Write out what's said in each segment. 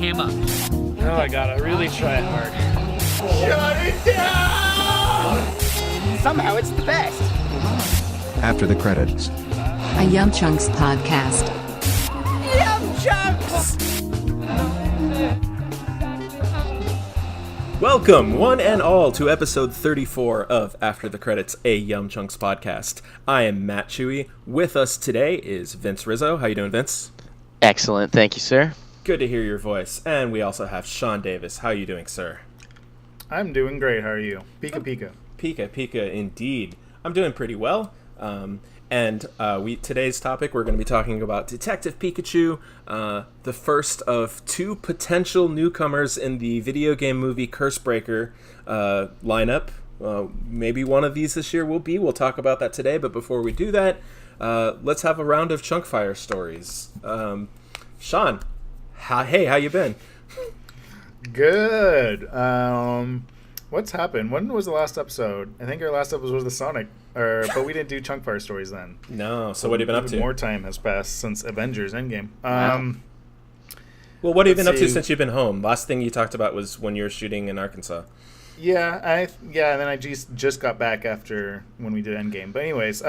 came up. Oh, I gotta really try hard. Shut it down! Somehow it's the best. After the credits. A Yum Chunks podcast. Yum Chunks! Welcome, one and all, to episode 34 of After the Credits, a Yum Chunks podcast. I am Matt Chewy. With us today is Vince Rizzo. How you doing, Vince? Excellent, thank you, sir. Good to hear your voice. And we also have Sean Davis. How are you doing, sir? I'm doing great. How are you? Pika Pika. Pika, indeed. I'm doing pretty well. Today's topic, we're going to be talking about Detective Pikachu, the first of two potential newcomers in the video game movie Cursebreaker lineup. Maybe one of these this year will be. We'll talk about that today, but before we do that, let's have a round of Chunkfire stories. Sean, how you been? Good. What's happened? When was the last episode? I think our last episode was the Sonic, but we didn't do Chunkfire stories then. No. So what have you been up to? More time has passed since Avengers Endgame. Wow. Well, what have you been up to since you've been home? Last thing you talked about was when you were shooting in Arkansas. Yeah, and then I just got back after when we did Endgame. But anyways,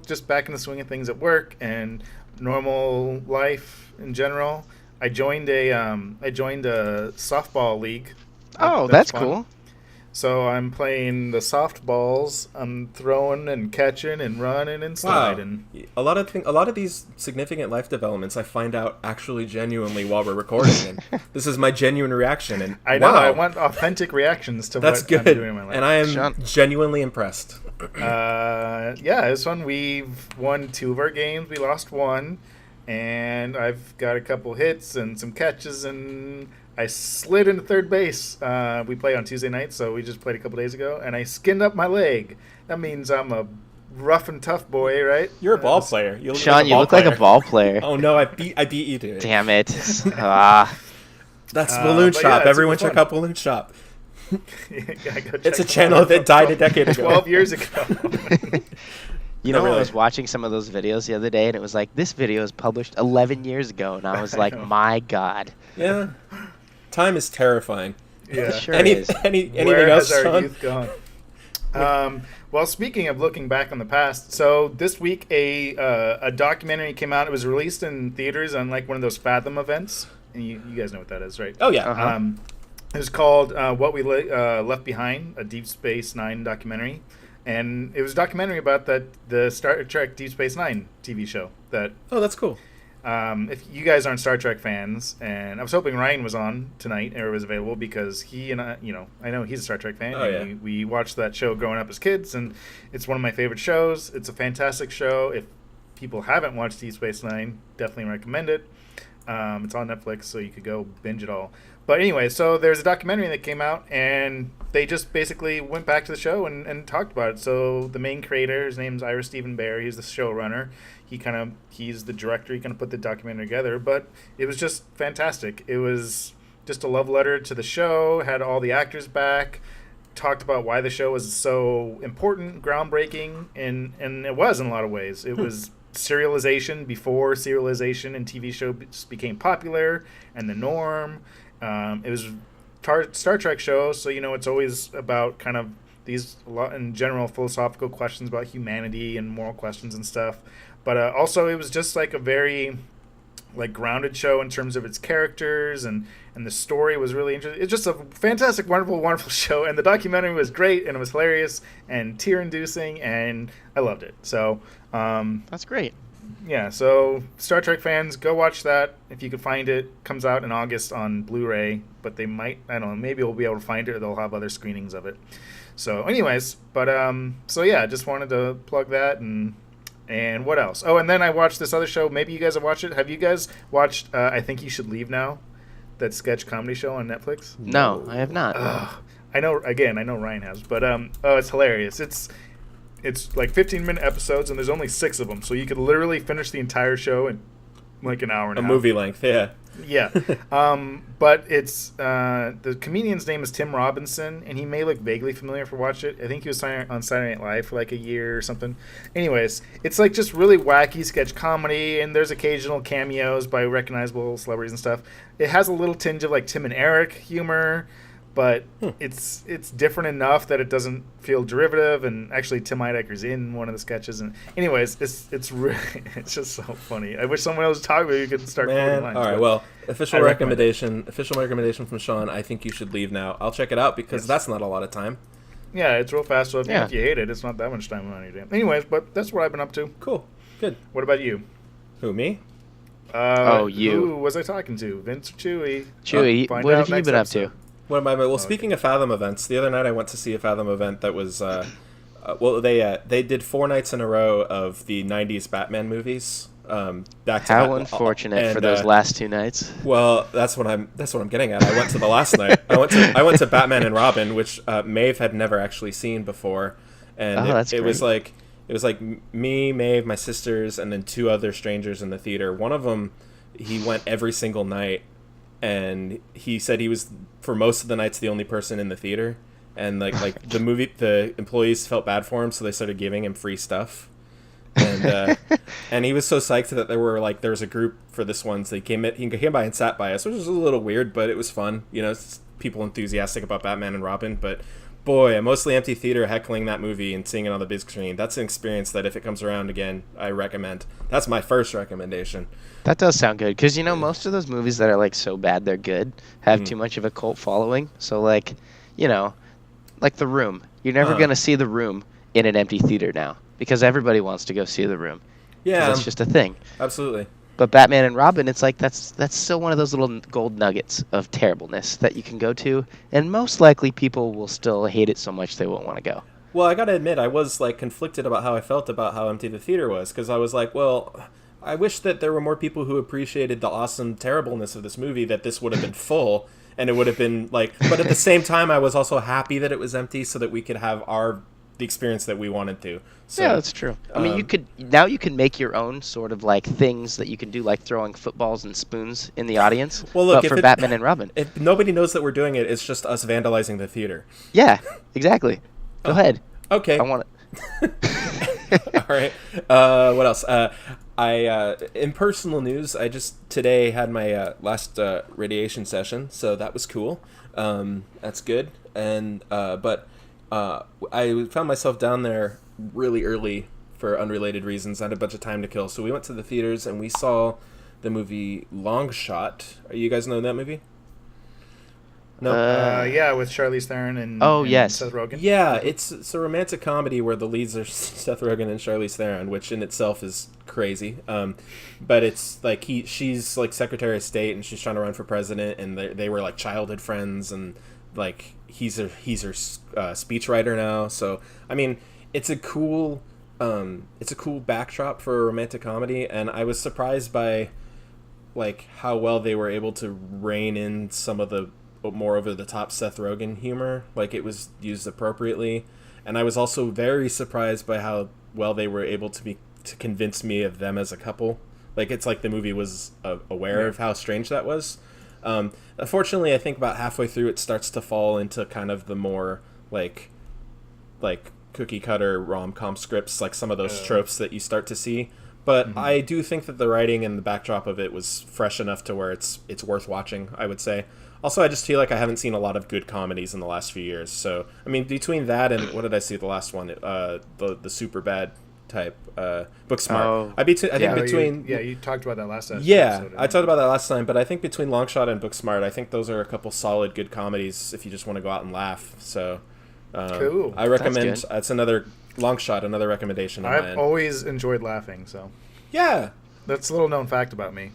just back in the swing of things at work and normal life in general. I joined a softball league. Oh, that's cool. So I'm playing the softballs. I'm throwing and catching and running and sliding. Wow. A lot of these significant life developments I find out actually genuinely while we're recording, and this is my genuine reaction. And I know I want authentic reactions to that's what good. I'm doing in my life. And I am genuinely impressed. This one we've won 2 of our games. We lost 1, and I've got a couple hits and some catches and. I slid into third base. We play on Tuesday night, so we just played a couple days ago, and I skinned up my leg. That means I'm a rough and tough boy, right? You're a ball player. Sean, you look like a ball player. Oh no, I beat you to it. Damn it! That's Balloon Shop. Everyone check out Balloon Shop. It's a channel that died a decade ago. 12 years ago. I was watching some of those videos the other day, and it was like, this video was published 11 years ago, and I was like, my God. Yeah. Time is terrifying. Yeah, sure is. Anything else, has our Sean? youth gone? Well, speaking of looking back on the past, so this week a documentary came out. It was released in theaters on like one of those Fathom events. And you guys know what that is, right? Oh, yeah. Uh-huh. It was called What We Left Behind, a Deep Space Nine documentary. And it was a documentary about the Star Trek Deep Space Nine TV show. Oh, that's cool. If you guys aren't Star Trek fans, and I was hoping Ryan was on tonight or was available because he and I know he's a Star Trek fan. Oh, yeah. We watched that show growing up as kids, and it's one of my favorite shows. It's a fantastic show. If people haven't watched Deep Space Nine, definitely recommend it. It's on Netflix, so you could go binge it all. But anyway, so there's a documentary that came out, and they just basically went back to the show and talked about it. So the main creator, his name's Ira Stephen Bear. He's the showrunner. He's the director. He kind of put the documentary together. But it was just fantastic. It was just a love letter to the show. Had all the actors back. Talked about why the show was so important, groundbreaking, and it was in a lot of ways. It was serialization before serialization and TV shows became popular and the norm. It was Star Trek show, so it's always about kind of these a lot in general philosophical questions about humanity and moral questions and stuff. But also it was just like a very grounded show in terms of its characters and the story was really interesting. It's just a fantastic, wonderful show, and the documentary was great and it was hilarious and tear-inducing, and I loved it. So that's great. Yeah, so Star Trek fans, go watch that if you can find it. Comes out in August on Blu-ray, but they might, I don't know, maybe we'll be able to find it or they'll have other screenings of it. So anyways, but just wanted to plug that and what else? Oh, and then I watched this other show. Maybe you guys have watched it. Have you guys watched I Think You Should Leave Now? That sketch comedy show on Netflix? No, I have not. I know Ryan has, but it's hilarious. It's like 15-minute episodes, and there's only 6 of them, so you could literally finish the entire show in like an hour and A a half. movie length, yeah. Yeah. But it's the comedian's name is Tim Robinson, and he may look vaguely familiar if you watch it. I think he was on Saturday Night Live for like a year or something. Anyways, it's like just really wacky sketch comedy, and there's occasional cameos by recognizable celebrities and stuff. It has a little tinge of like Tim and Eric humor, but it's different enough that it doesn't feel derivative. And actually, Tim Heidecker's in one of the sketches. And anyways, it's really it's just so funny. I wish someone else talked about it. You could start quoting lines. All right, well, official recommendation from Sean. I think you should leave now. I'll check it out because that's not a lot of time. Yeah, it's real fast. So if you hate it, it's not that much time on your day. Anyways, but that's what I've been up to. Cool, good. What about you? Who, me? You. Who was I talking to? Vince or Chewy? Chewy, what have you been up to? What am I? Well, speaking of Fathom events, the other night I went to see a Fathom event that was, they did 4 nights in a row of the '90s Batman movies. Back to How unfortunate for those last 2 nights. Well, that's what I'm getting at. I went to the last night. I went to Batman and Robin, which Maeve had never actually seen before, and it was like me, Maeve, my sisters, and then 2 other strangers in the theater. One of them, he went every single night. And he said he was, for most of the nights, the only person in the theater, and like the employees felt bad for him, so they started giving him free stuff, and and he was so psyched that there was a group for this one, so he came by and sat by us, which was a little weird, but it was fun, it's people enthusiastic about Batman and Robin, but boy, a mostly empty theater heckling that movie and seeing it on the big screen, that's an experience that if it comes around again, I recommend. That's my first recommendation. That does sound good, because most of those movies that are like so bad they're good have too much of a cult following. So like The Room, you're never gonna see The Room in an empty theater now because everybody wants to go see The Room. Yeah, that's just a thing. Absolutely. But Batman and Robin, it's like that's still one of those little gold nuggets of terribleness that you can go to, and most likely people will still hate it so much they won't want to go. Well, I gotta admit, I was like conflicted about how I felt about how empty the theater was, because I was like, well, I wish that there were more people who appreciated the awesome terribleness of this movie, that this would have been full, and it would have been like, but at the same time, I was also happy that it was empty so that we could have the experience that we wanted to. So, yeah, that's true. I mean, you can make your own sort of like things that you can do, like throwing footballs and spoons in the audience. Well, look, but for Batman and Robin, if nobody knows that we're doing it, it's just us vandalizing the theater. Yeah, exactly. Go ahead. Okay. I want it. All right. What else? In personal news, I just today had my last radiation session, so that was cool. That's good. And but I found myself down there really early for unrelated reasons. I had a bunch of time to kill, so we went to the theaters and we saw the movie Long Shot. You guys know that movie? No. Yeah, with Charlize Theron and Seth Rogen. Yeah, it's a romantic comedy where the leads are Seth Rogen and Charlize Theron, which in itself is crazy. But it's like she's like Secretary of State and she's trying to run for president, and they were like childhood friends, and like he's her speechwriter now. So I mean, it's a cool backdrop for a romantic comedy, and I was surprised by like how well they were able to rein in some of the more over the top Seth Rogen humor. Like it was used appropriately, and I was also very surprised by how well they were able to convince me of them as a couple. Like it's like the movie was aware of how strange that was. Unfortunately, I think about halfway through it starts to fall into kind of the more like cookie cutter rom-com scripts, like some of those tropes that you start to see. But I do think that the writing and the backdrop of it was fresh enough to where it's worth watching, I would say. Also, I just feel like I haven't seen a lot of good comedies in the last few years. So, I mean, between that and what did I see the last one? The super bad type Booksmart. I think between you talked about that last time. Yeah, I talked about that last time, but I think between Longshot and Booksmart, I think those are a couple solid good comedies if you just want to go out and laugh. So, cool. I recommend. That's another Longshot, another recommendation. I've always enjoyed laughing. So, yeah, that's a little known fact about me.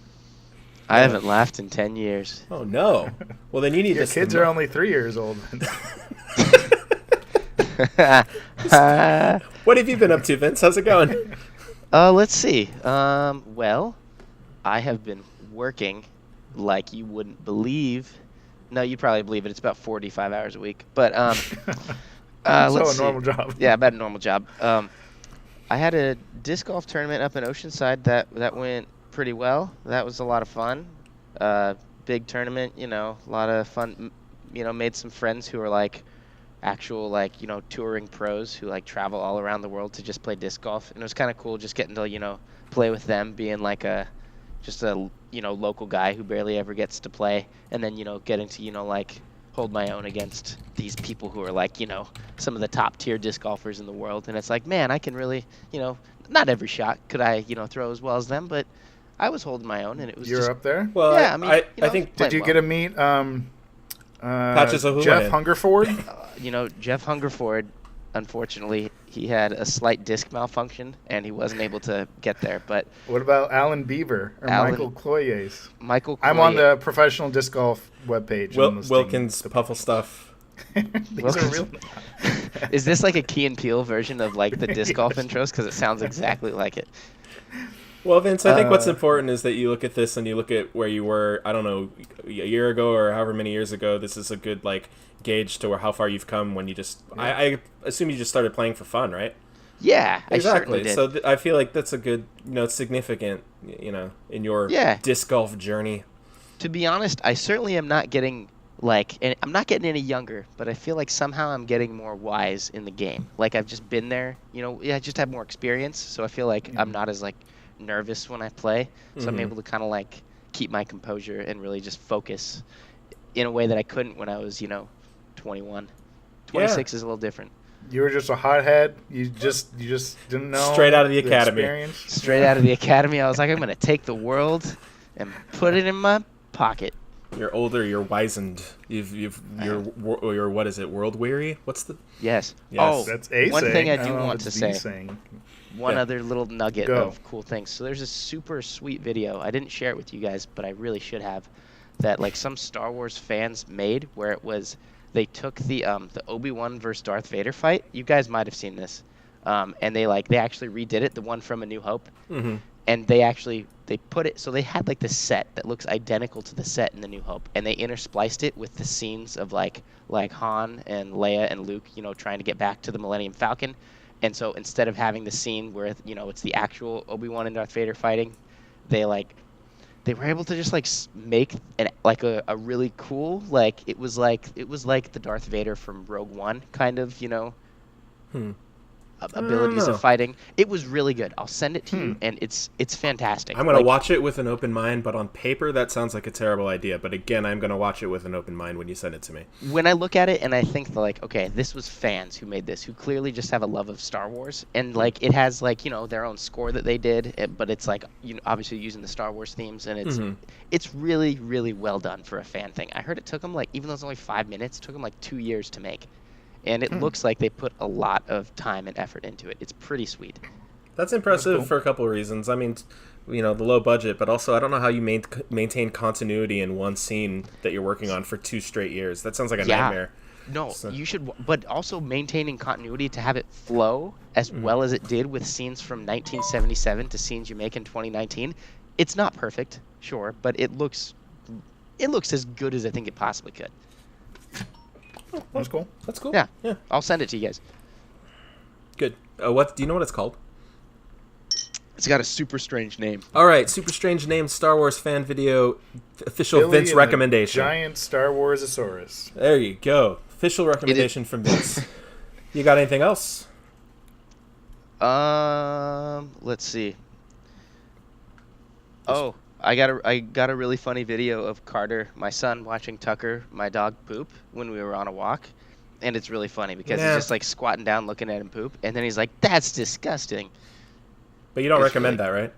I haven't laughed in 10 years. Oh no! Well, then you need. Your kids are only 3 years old. What have you been up to, Vince? How's it going? Let's see. Well, I have been working like you wouldn't believe. No, you'd probably believe it. It's about 45 hours a week. But let's see. Normal job. Yeah, about a normal job. I had a disc golf tournament up in Oceanside that went pretty well. That was a lot of fun. Big tournament, a lot of fun. Made some friends who are like actual touring pros who like travel all around the world to just play disc golf, and it was kind of cool just getting to play with them, being like a local guy who barely ever gets to play, and then getting to like hold my own against these people who are like some of the top tier disc golfers in the world. And it's like, man, I can really not every shot could I throw as well as them, but I was holding my own, and it was You're just up there. Well, yeah. I mean, I think Did you get to meet Patches of Jeff Houlihan. Hungerford? Jeff Hungerford, unfortunately, he had a slight disc malfunction, and he wasn't able to get there. But What about Alan Beaver or Alan- Michael Cloyes? Michael I'm on Cloyes- the professional disc golf webpage. I'm listing Wilkins, Puffle stuff. These are real. Is this like a Key and Peele version of like the disc golf intros? Because it sounds exactly like it. Well, Vince, I think what's important is that you look at this and you look at where you were, I don't know, a year ago or however many years ago. This is a good gauge to how far you've come when you just, I assume you just started playing for fun, right? Yeah, I Exactly. certainly did. So I feel like that's a good, it's significant, in your disc golf journey. To be honest, I certainly am not getting and I'm not getting any younger, but I feel like somehow I'm getting more wise in the game. Like I've just been there, I just have more experience, so I feel like I'm not as nervous when I play. So I'm able to kind of keep my composure and really just focus in a way that I couldn't when I was, 21. 26 is a little different. You were just a hothead. You just didn't know. Straight out of the academy. experience? Straight out of the academy, I was like, I'm going to take the world and put it in my pocket. You're older. You're wizened. You're what is it? World weary? What's the? Yes. Yes. Oh, That's A one saying. thing I don't do know if want to it's B say. saying. One Yeah. other little nugget Go. of cool things. So there's a super sweet video. I didn't share it with you guys, but I really should have. That some Star Wars fans made, where it was they took the Obi-Wan versus Darth Vader fight. You guys might have seen this, and they actually redid it, the one from A New Hope, and they put it so they had the set that looks identical to the set in The New Hope, and they interspliced it with the scenes of like Han and Leia and Luke, trying to get back to the Millennium Falcon. And so instead of having the scene where it's the actual Obi-Wan and Darth Vader fighting, they were able to just make a really cool it was like the Darth Vader from Rogue One kind of abilities of fighting. It was really good. I'll send it to you, and it's fantastic. I'm gonna watch it with an open mind, but on paper that sounds like a terrible idea. But again, I'm gonna watch it with an open mind when you send it to me. When I look at it and I think okay, this was fans who made this, who clearly just have a love of Star Wars, and it has their own score that they did, but it's obviously using the Star Wars themes, and it's really, really well done for a fan thing. I heard it took them even though it's only 5 minutes, it took them 2 years to make. And it looks like they put a lot of time and effort into it. It's pretty sweet. That's impressive for a couple of reasons. I mean, the low budget, but also I don't know how you maintain continuity in one scene that you're working on for 2 straight years. That sounds like a nightmare. No, you should, but also maintaining continuity to have it flow as well as it did with scenes from 1977 to scenes you make in 2019. It's not perfect, sure, but it looks as good as I think it possibly could. That's cool. That's cool. Yeah. Yeah. I'll send it to you guys. Good. What do you know what it's called? It's got a super strange name. All right, super strange name Star Wars fan video official Billy Vince and the recommendation. Giant Star Warsasaurus. There you go. Official recommendation from Vince. You got anything else? Let's see. Oh, I got a really funny video of Carter, my son, watching Tucker, my dog, poop when we were on a walk, and it's really funny because he's just squatting down looking at him poop, and then he's like, "That's disgusting." But you don't It's recommend really- that, right?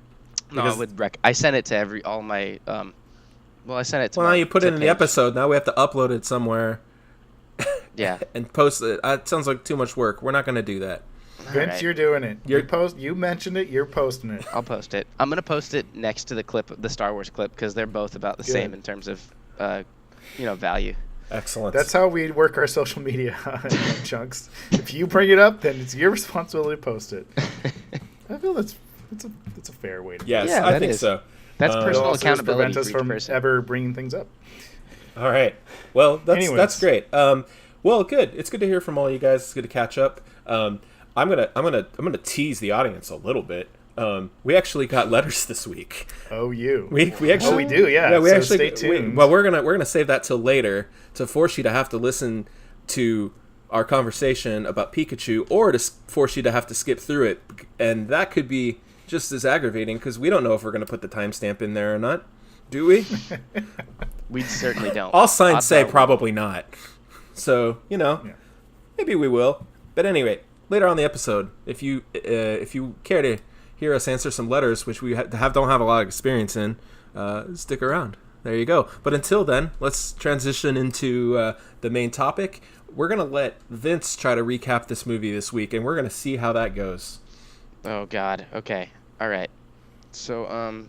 No, I would I sent it to all my I sent it to. Well, now you put to it in the Paige. episode. Now we have to upload it somewhere Yeah. and post it. It sounds like too much work. We're not going to do that. Vince, right. you're doing it. You mentioned it. You're posting it. I'll post it. I'm gonna post it next to the clip, the Star Wars clip, because they're both about the same in terms of, value. Excellent. That's how we work our social media chunks. If you bring it up, then it's your responsibility to post it. I feel that's a fair way to. Yes, Yeah, I that think is. so. That's It personal also just accountability prevent us for each from person. ever bringing things up. All right. Well, that's Anyways. great. Well, good. It's good to hear from all you guys. It's good to catch up. I'm gonna tease the audience a little bit. We actually got letters this week. Oh, you. We actually Oh, we do, yeah. Yeah, we So actually stay tuned. well, we're gonna save that till later to force you to have to listen to our conversation about Pikachu, or to force you to have to skip through it, and that could be just as aggravating because we don't know if we're gonna put the timestamp in there or not. Do we? We certainly don't. All signs Odds say are we probably not. So Yeah. maybe we will. But anyway, later on in the episode, if you care to hear us answer some letters, which we don't have a lot of experience in, stick around. There you go. But until then, let's transition into the main topic. We're gonna let Vince try to recap this movie this week, and we're gonna see how that goes. Oh God. Okay. All right. So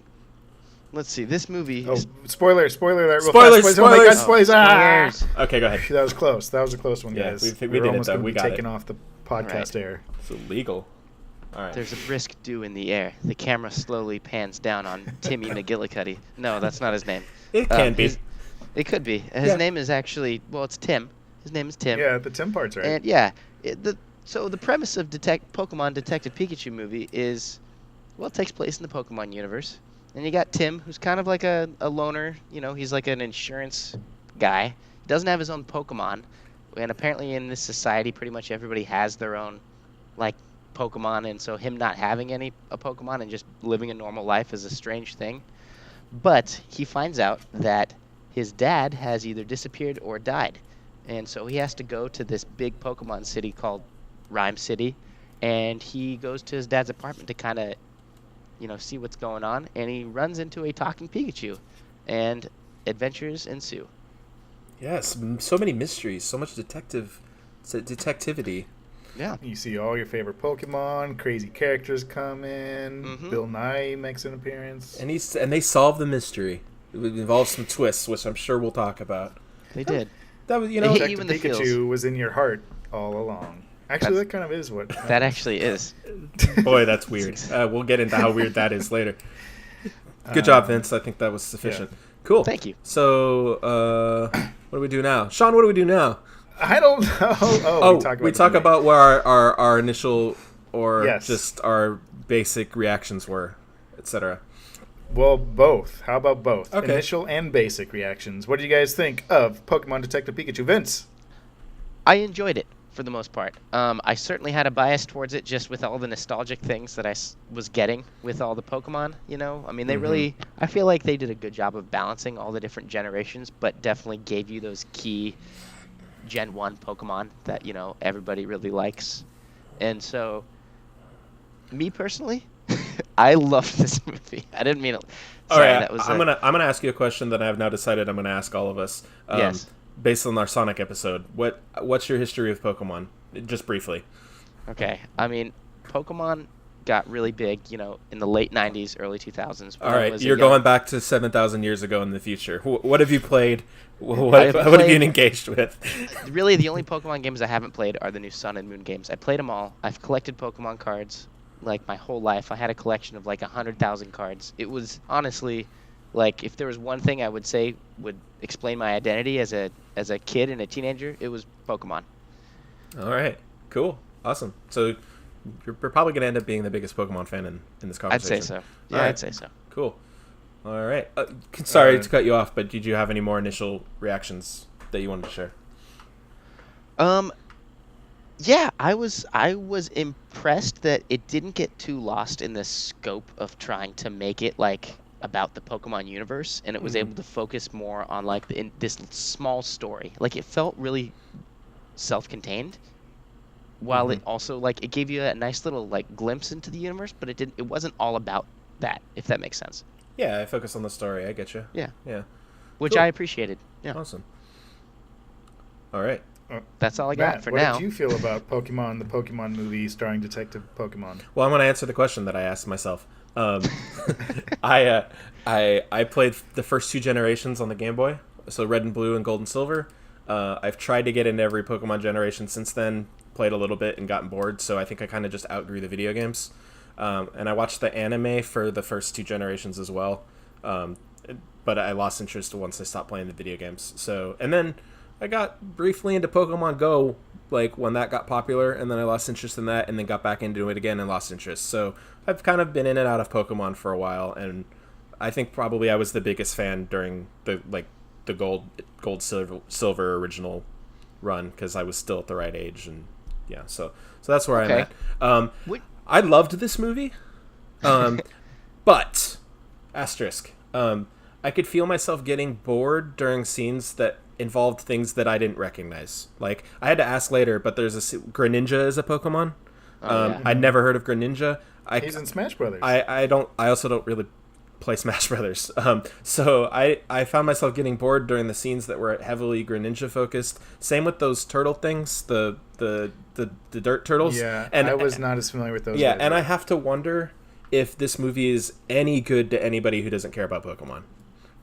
let's see. This movie. Oh, spoiler alert. Real Spoilers, fast. Oh my God, spoilers. spoilers. Ah! Spoilers. Okay, go ahead. That was close. That was a close one, Yeah, guys. we We're did it, almost though. gonna We be got taken it. off the podcast air. It's illegal. All right. There's a brisk dew in the air. The camera slowly pans down on Timmy McGillicuddy. No, that's not his name. It can be. It could be. His name is actually, well, it's Tim. His name is Tim. Yeah, the Tim part's right. And yeah, so the premise of Pokemon Detective Pikachu movie is, well, it takes place in the Pokemon universe. And you got Tim, who's kind of like a loner. You know, he's like an insurance guy. He doesn't have his own Pokemon. And apparently in this society, pretty much everybody has their own, like, Pokemon. And so him not having a Pokemon and just living a normal life is a strange thing. But he finds out that his dad has either disappeared or died. And so he has to go to this big Pokemon city called Rhyme City. And he goes to his dad's apartment to kind of, see what's going on. And he runs into a talking Pikachu. And adventures ensue. Yes, so many mysteries, so much detectivity. Yeah. You see all your favorite Pokemon, crazy characters come in. Mhm. Bill Nye makes an appearance. And they solve the mystery. It involves some twists, which I'm sure we'll talk about. They did. That was, They hit Detective you in the Pikachu feels. was in your heart all along. Actually, that kind of is what. That actually is. Boy, that's weird. We'll get into how weird that is later. Good job, Vince. I think that was sufficient. Yeah. Cool. Thank you. So, what do we do now? Sean, what do we do now? I don't know. Oh, we talk about where our initial or Yes. just our basic reactions were, etc. Well, both. How about both? Okay. Initial and basic reactions. What do you guys think of Pokemon Detective Pikachu? Vince? I enjoyed it for the most part. I certainly had a bias towards it just with all the nostalgic things that I was getting with all the Pokemon, I mean, they really, I feel like they did a good job of balancing all the different generations, but definitely gave you those key Gen 1 Pokemon that, everybody really likes. And so, me personally, I loved this movie. I didn't mean it. All Sorry, right, that was I'm gonna ask you a question that I have now decided I'm gonna ask all of us. Yes. Based on our Sonic episode, what's your history with Pokemon? Just briefly. Okay. I mean, Pokemon got really big, in the late 90s, early 2000s. All right, you're going back to 7,000 years ago in the future. What have you played? What have you been engaged with? Really, the only Pokemon games I haven't played are the new Sun and Moon games. I played them all. I've collected Pokemon cards, like, my whole life. I had a collection of, like, 100,000 cards. It was, honestly, like, if there was one thing I would say would explain my identity as a kid and a teenager, it was Pokemon. All right, cool, awesome. So you're probably going to end up being the biggest Pokemon fan in this I'd conversation. say so. Yeah, All right. I'd say so. Cool. All right. Sorry to cut you off, but did you have any more initial reactions that you wanted to share? Yeah, I was impressed that it didn't get too lost in the scope of trying to make it like about the Pokemon universe, and it was able to focus more on like this small story. Like, it felt really self-contained, while it also like it gave you a nice little like glimpse into the universe, but it wasn't all about that, if that makes sense. Yeah, I focus on the story. I get you. Yeah. Yeah. Which Cool. I appreciated. Yeah. Awesome. All right. That's all I got Matt, for what now. did you feel about Pokemon, the Pokemon movie starring Detective Pokemon? Well, I'm going to answer the question that I asked myself. I played the first two generations on the Game Boy, so Red and Blue and Gold and Silver. I've tried to get into every Pokemon generation since then, played a little bit and gotten bored, so I think I kind of just outgrew the video games. And I watched the anime for the first two generations as well, but I lost interest once I stopped playing the video games. So, and then I got briefly into Pokemon Go, like when that got popular, and then I lost interest in that, and then got back into it again and lost interest. So I've kind of been in and out of Pokemon for a while, and I think probably I was the biggest fan during the gold silver original run, because I was still at the right age, and yeah, so that's where Okay. I'm at. I loved this movie, but asterisk. I could feel myself getting bored during scenes that involved things that I didn't recognize. Like, I had to ask later, but there's Greninja is a Pokemon. Yeah. I'd never heard of Greninja. He's in Smash Brothers. I also don't really play Smash Brothers. So I found myself getting bored during the scenes that were heavily Greninja focused. Same with those turtle things, the dirt turtles. Yeah, and I was not as familiar with those. Yeah, guys, and but- I have to wonder if this movie is any good to anybody who doesn't care about Pokemon.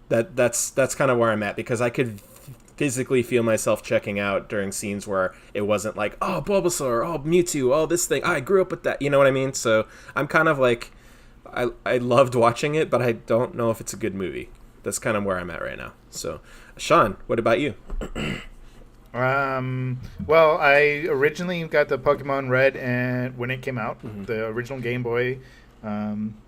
That's kind of where I'm at, because I could physically feel myself checking out during scenes where it wasn't like, oh, Bulbasaur, oh, Mewtwo, oh, this thing, I grew up with that, you know what I mean? So I'm kind of like, I loved watching it, but I don't know if it's a good movie. That's kind of where I'm at right now. So, Sean, what about you? Well, I originally got the Pokemon Red and when it came out, the original Game Boy.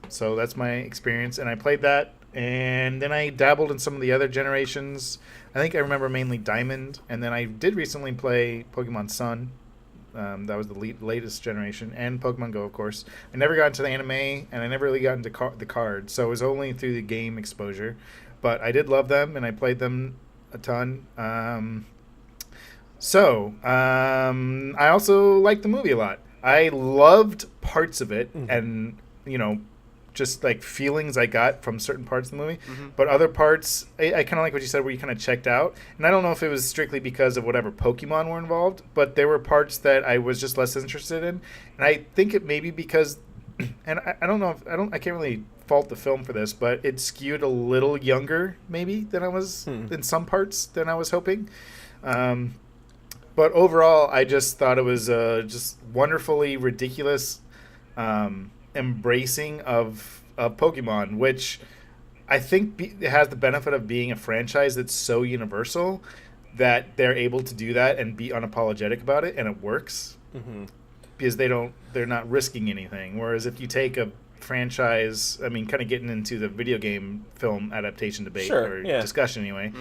So that's my experience, and I played that, and then I dabbled in some of the other generations. I think I remember mainly Diamond, and then I did recently play Pokemon Sun. That was the latest generation, and Pokemon Go, of course. I never got into the anime, and I never really got into the cards, so it was only through the game exposure. But I did love them, and I played them a ton. I also liked the movie a lot. I loved parts of it, and, just like feelings I got from certain parts of the movie. But other parts, I kind of like what you said, where you kind of checked out. And I don't know if it was strictly because of whatever Pokemon were involved, but there were parts that I was just less interested in. And I think it may be because, and I don't know if, I can't really fault the film for this, but it skewed a little younger maybe than I was in some parts than I was hoping. But overall, I just thought it was just wonderfully ridiculous embracing of Pokemon, which I think it has the benefit of being a franchise that's so universal that they're able to do that and be unapologetic about it, and it works because they're not risking anything. Whereas if you take a franchise, I mean, kind of getting into the video game film adaptation debate discussion anyway.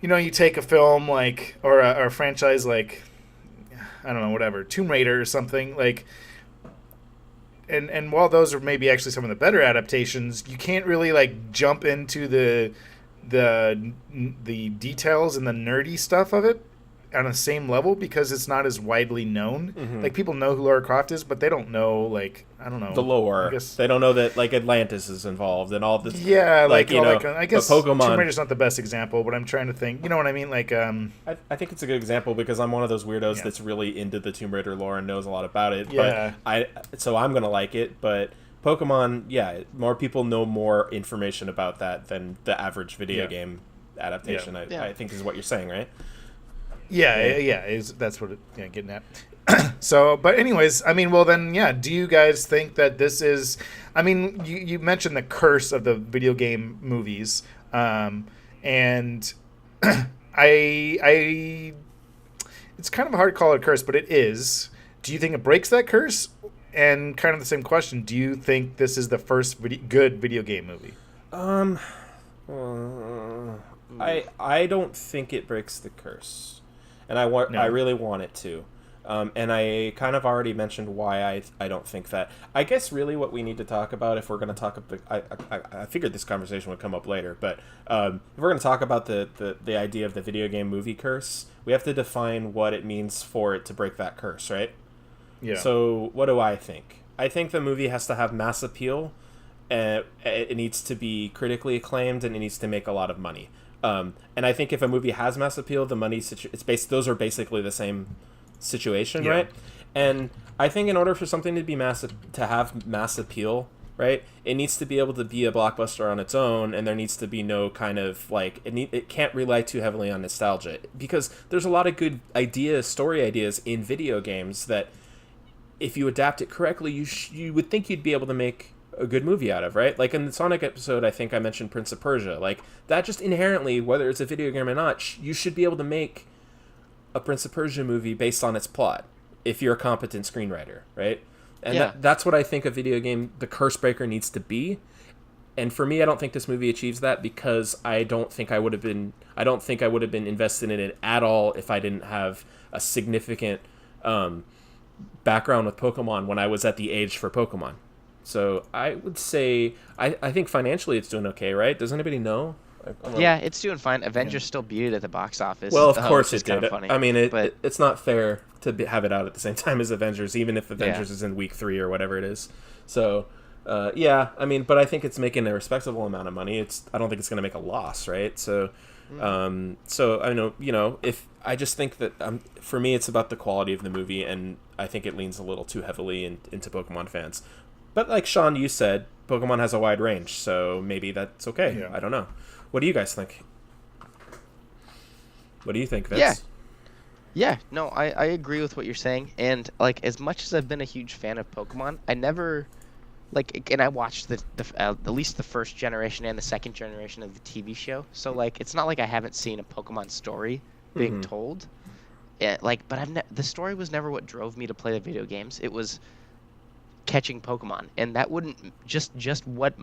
You take a film like, or a franchise like, I don't know, whatever, Tomb Raider or something, like, and while those are maybe actually some of the better adaptations, you can't really like jump into the details and the nerdy stuff of it on the same level because it's not as widely known. Like, people know who Lara Croft is, but they don't know, like, I don't know, the lore. I guess They don't know that like Atlantis is involved and all this. Yeah, like you all know, that I guess Pokemon. Tomb Raider's not the best example, but I'm trying to think. You know what I mean? Like, I think it's a good example because I'm one of those weirdos Yeah. that's really into the Tomb Raider lore and knows a lot about it. Yeah. So I'm gonna like it, but Pokemon, more people know more information about that than the average video game adaptation. Yeah. I think is what you're saying, right? That's what getting at. So, but anyways, I mean, well then, do you guys think that this is, I mean, you mentioned the curse of the video game movies, and I it's kind of hard to call it a curse, but it is. Do you think it breaks that curse? And kind of the same question, do you think this is the first good video game movie? I don't think it breaks the curse, and I really want it to. And I kind of already mentioned why I don't think that. I guess really what we need to talk about, if we're going to talk about I figured this conversation would come up later, but if we're going to talk about the idea of the video game movie curse, we have to define what it means for it to break that curse, right? Yeah. So what do I think? I think the movie has to have mass appeal. It needs to be critically acclaimed, and it needs to make a lot of money. And I think if a movie has mass appeal, the money those are basically the same situation, right? And I think in order for something to have mass appeal, right, it needs to be able to be a blockbuster on its own, and there needs to be no kind of like it can't rely too heavily on nostalgia, because there's a lot of good story ideas in video games that if you adapt it correctly, you would think you'd be able to make a good movie out of, right? Like in the Sonic episode, I think I mentioned Prince of Persia. Like, that just inherently, whether it's a video game or not, you should be able to make a Prince of Persia movie based on its plot if you're a competent screenwriter, right? And Yeah. that's what I think a video game, the curse breaker, needs to be. And for me, I don't think this movie achieves that because I don't think I would have been invested in it at all if I didn't have a significant background with Pokemon when I was at the age for Pokemon. So I would say I think financially it's doing okay, right? Does anybody know? Yeah, it's doing fine. Avengers still beat it at the box office. Well, of course which is it did. kinda funny. I mean, but it's not fair to have it out at the same time as Avengers, even if Avengers is in week 3 or whatever it is. So, yeah, I mean, but I think it's making a respectable amount of money. I don't think it's going to make a loss, right? So, so I know, if I just think that for me, it's about the quality of the movie, and I think it leans a little too heavily into Pokemon fans. But like Sean, you said, Pokemon has a wide range, so maybe that's okay. Yeah. I don't know. What do you guys think? What do you think, Vince? Yeah. Yeah, no, I agree with what you're saying. And, like, as much as I've been a huge fan of Pokemon, I never, like, and I watched at least the first generation and the second generation of the TV show. So, like, it's not like I haven't seen a Pokemon story being told. Yeah, like, but the story was never what drove me to play the video games. It was catching Pokemon. And that wouldn't, just what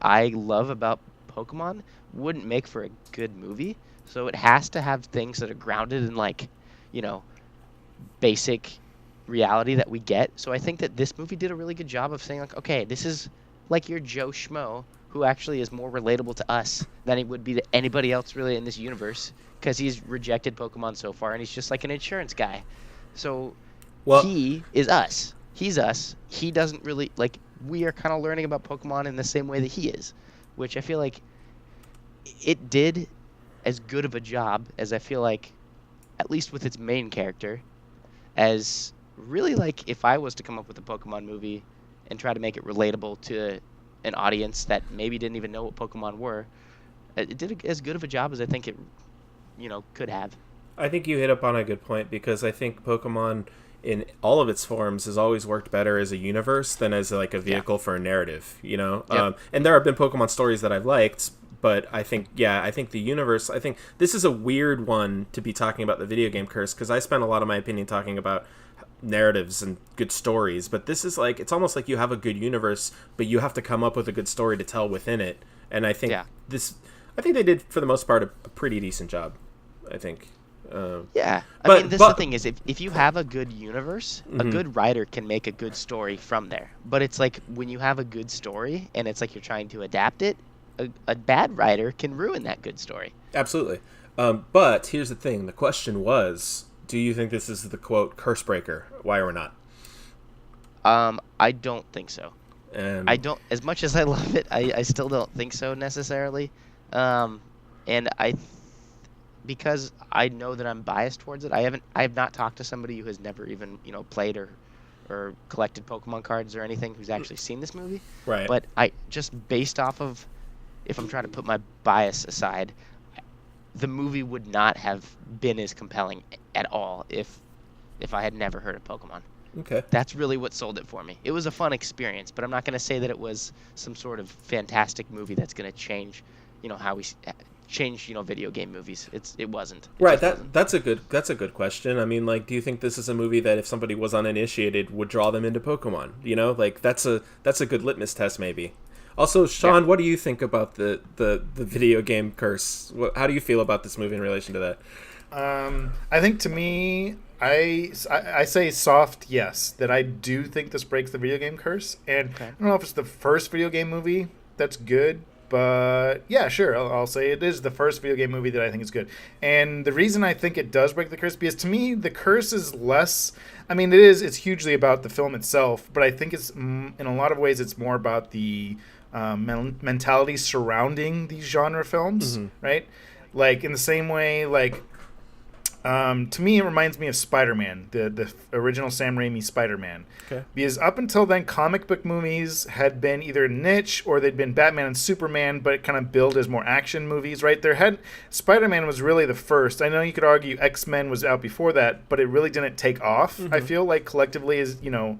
I love about Pokemon wouldn't make for a good movie. So it has to have things that are grounded in, like, basic reality that we get. So I think that this movie did a really good job of saying, like, okay, this is like your Joe Schmo who actually is more relatable to us than he would be to anybody else really in this universe, because he's rejected Pokemon so far and he's just like an insurance guy. So he is us. He's us. He doesn't really, like, we are kind of learning about Pokemon in the same way that he is, which I feel like it did as good of a job as I feel like, at least with its main character, as really, like, if I was to come up with a Pokemon movie and try to make it relatable to an audience that maybe didn't even know what Pokemon were, it did as good of a job as I think it, could have. I think you hit up on a good point, because I think Pokemon in all of its forms has always worked better as a universe than as like a vehicle for a narrative, Yep. And there have been Pokemon stories that I've liked, but I think the universe, I think this is a weird one to be talking about the video game curse, because I spent a lot of my opinion talking about narratives and good stories, but this is like, it's almost like you have a good universe, but you have to come up with a good story to tell within it. And I think I think they did, for the most part, a pretty decent job, I think. I mean, the thing is, if you have a good universe, a good writer can make a good story from there. But it's like, when you have a good story and it's like you're trying to adapt it, a bad writer can ruin that good story. Absolutely. But here's the thing. The question was, do you think this is the, quote, curse breaker? Why or not? I don't think so. And I don't, as much as I love it, I still don't think so necessarily. And because I know that I'm biased towards it, I have not talked to somebody who has never even, played or collected Pokemon cards or anything, who's actually seen this movie. Right. But I just, based off of, if I'm trying to put my bias aside, the movie would not have been as compelling at all if I had never heard of Pokemon. Okay. That's really what sold it for me. It was a fun experience, but I'm not going to say that it was some sort of fantastic movie that's going to change, how we change, video game movies. It wasn't. Right. That's a good question. I mean, like, do you think this is a movie that if somebody was uninitiated would draw them into Pokemon? Like, that's a good litmus test, maybe. Also, Sean, what do you think about the video game curse? How do you feel about this movie in relation to that? I think, to me, I say soft yes, that I do think this breaks the video game curse. And I don't know if it's the first video game movie that's good, but yeah, sure, I'll say it is the first video game movie that I think is good. And the reason I think it does break the curse, because to me, the curse is less, I mean, it's hugely about the film itself, but I think it's, in a lot of ways, it's more about the mentality surrounding these genre films, right? Like, in the same way, like, to me, it reminds me of Spider-Man, the original Sam Raimi Spider-Man. Okay. Because up until then, comic book movies had been either niche or they'd been Batman and Superman, but it kind of billed as more action movies, right? Spider-Man was really the first. I know you could argue X-Men was out before that, but it really didn't take off, I feel like, collectively, as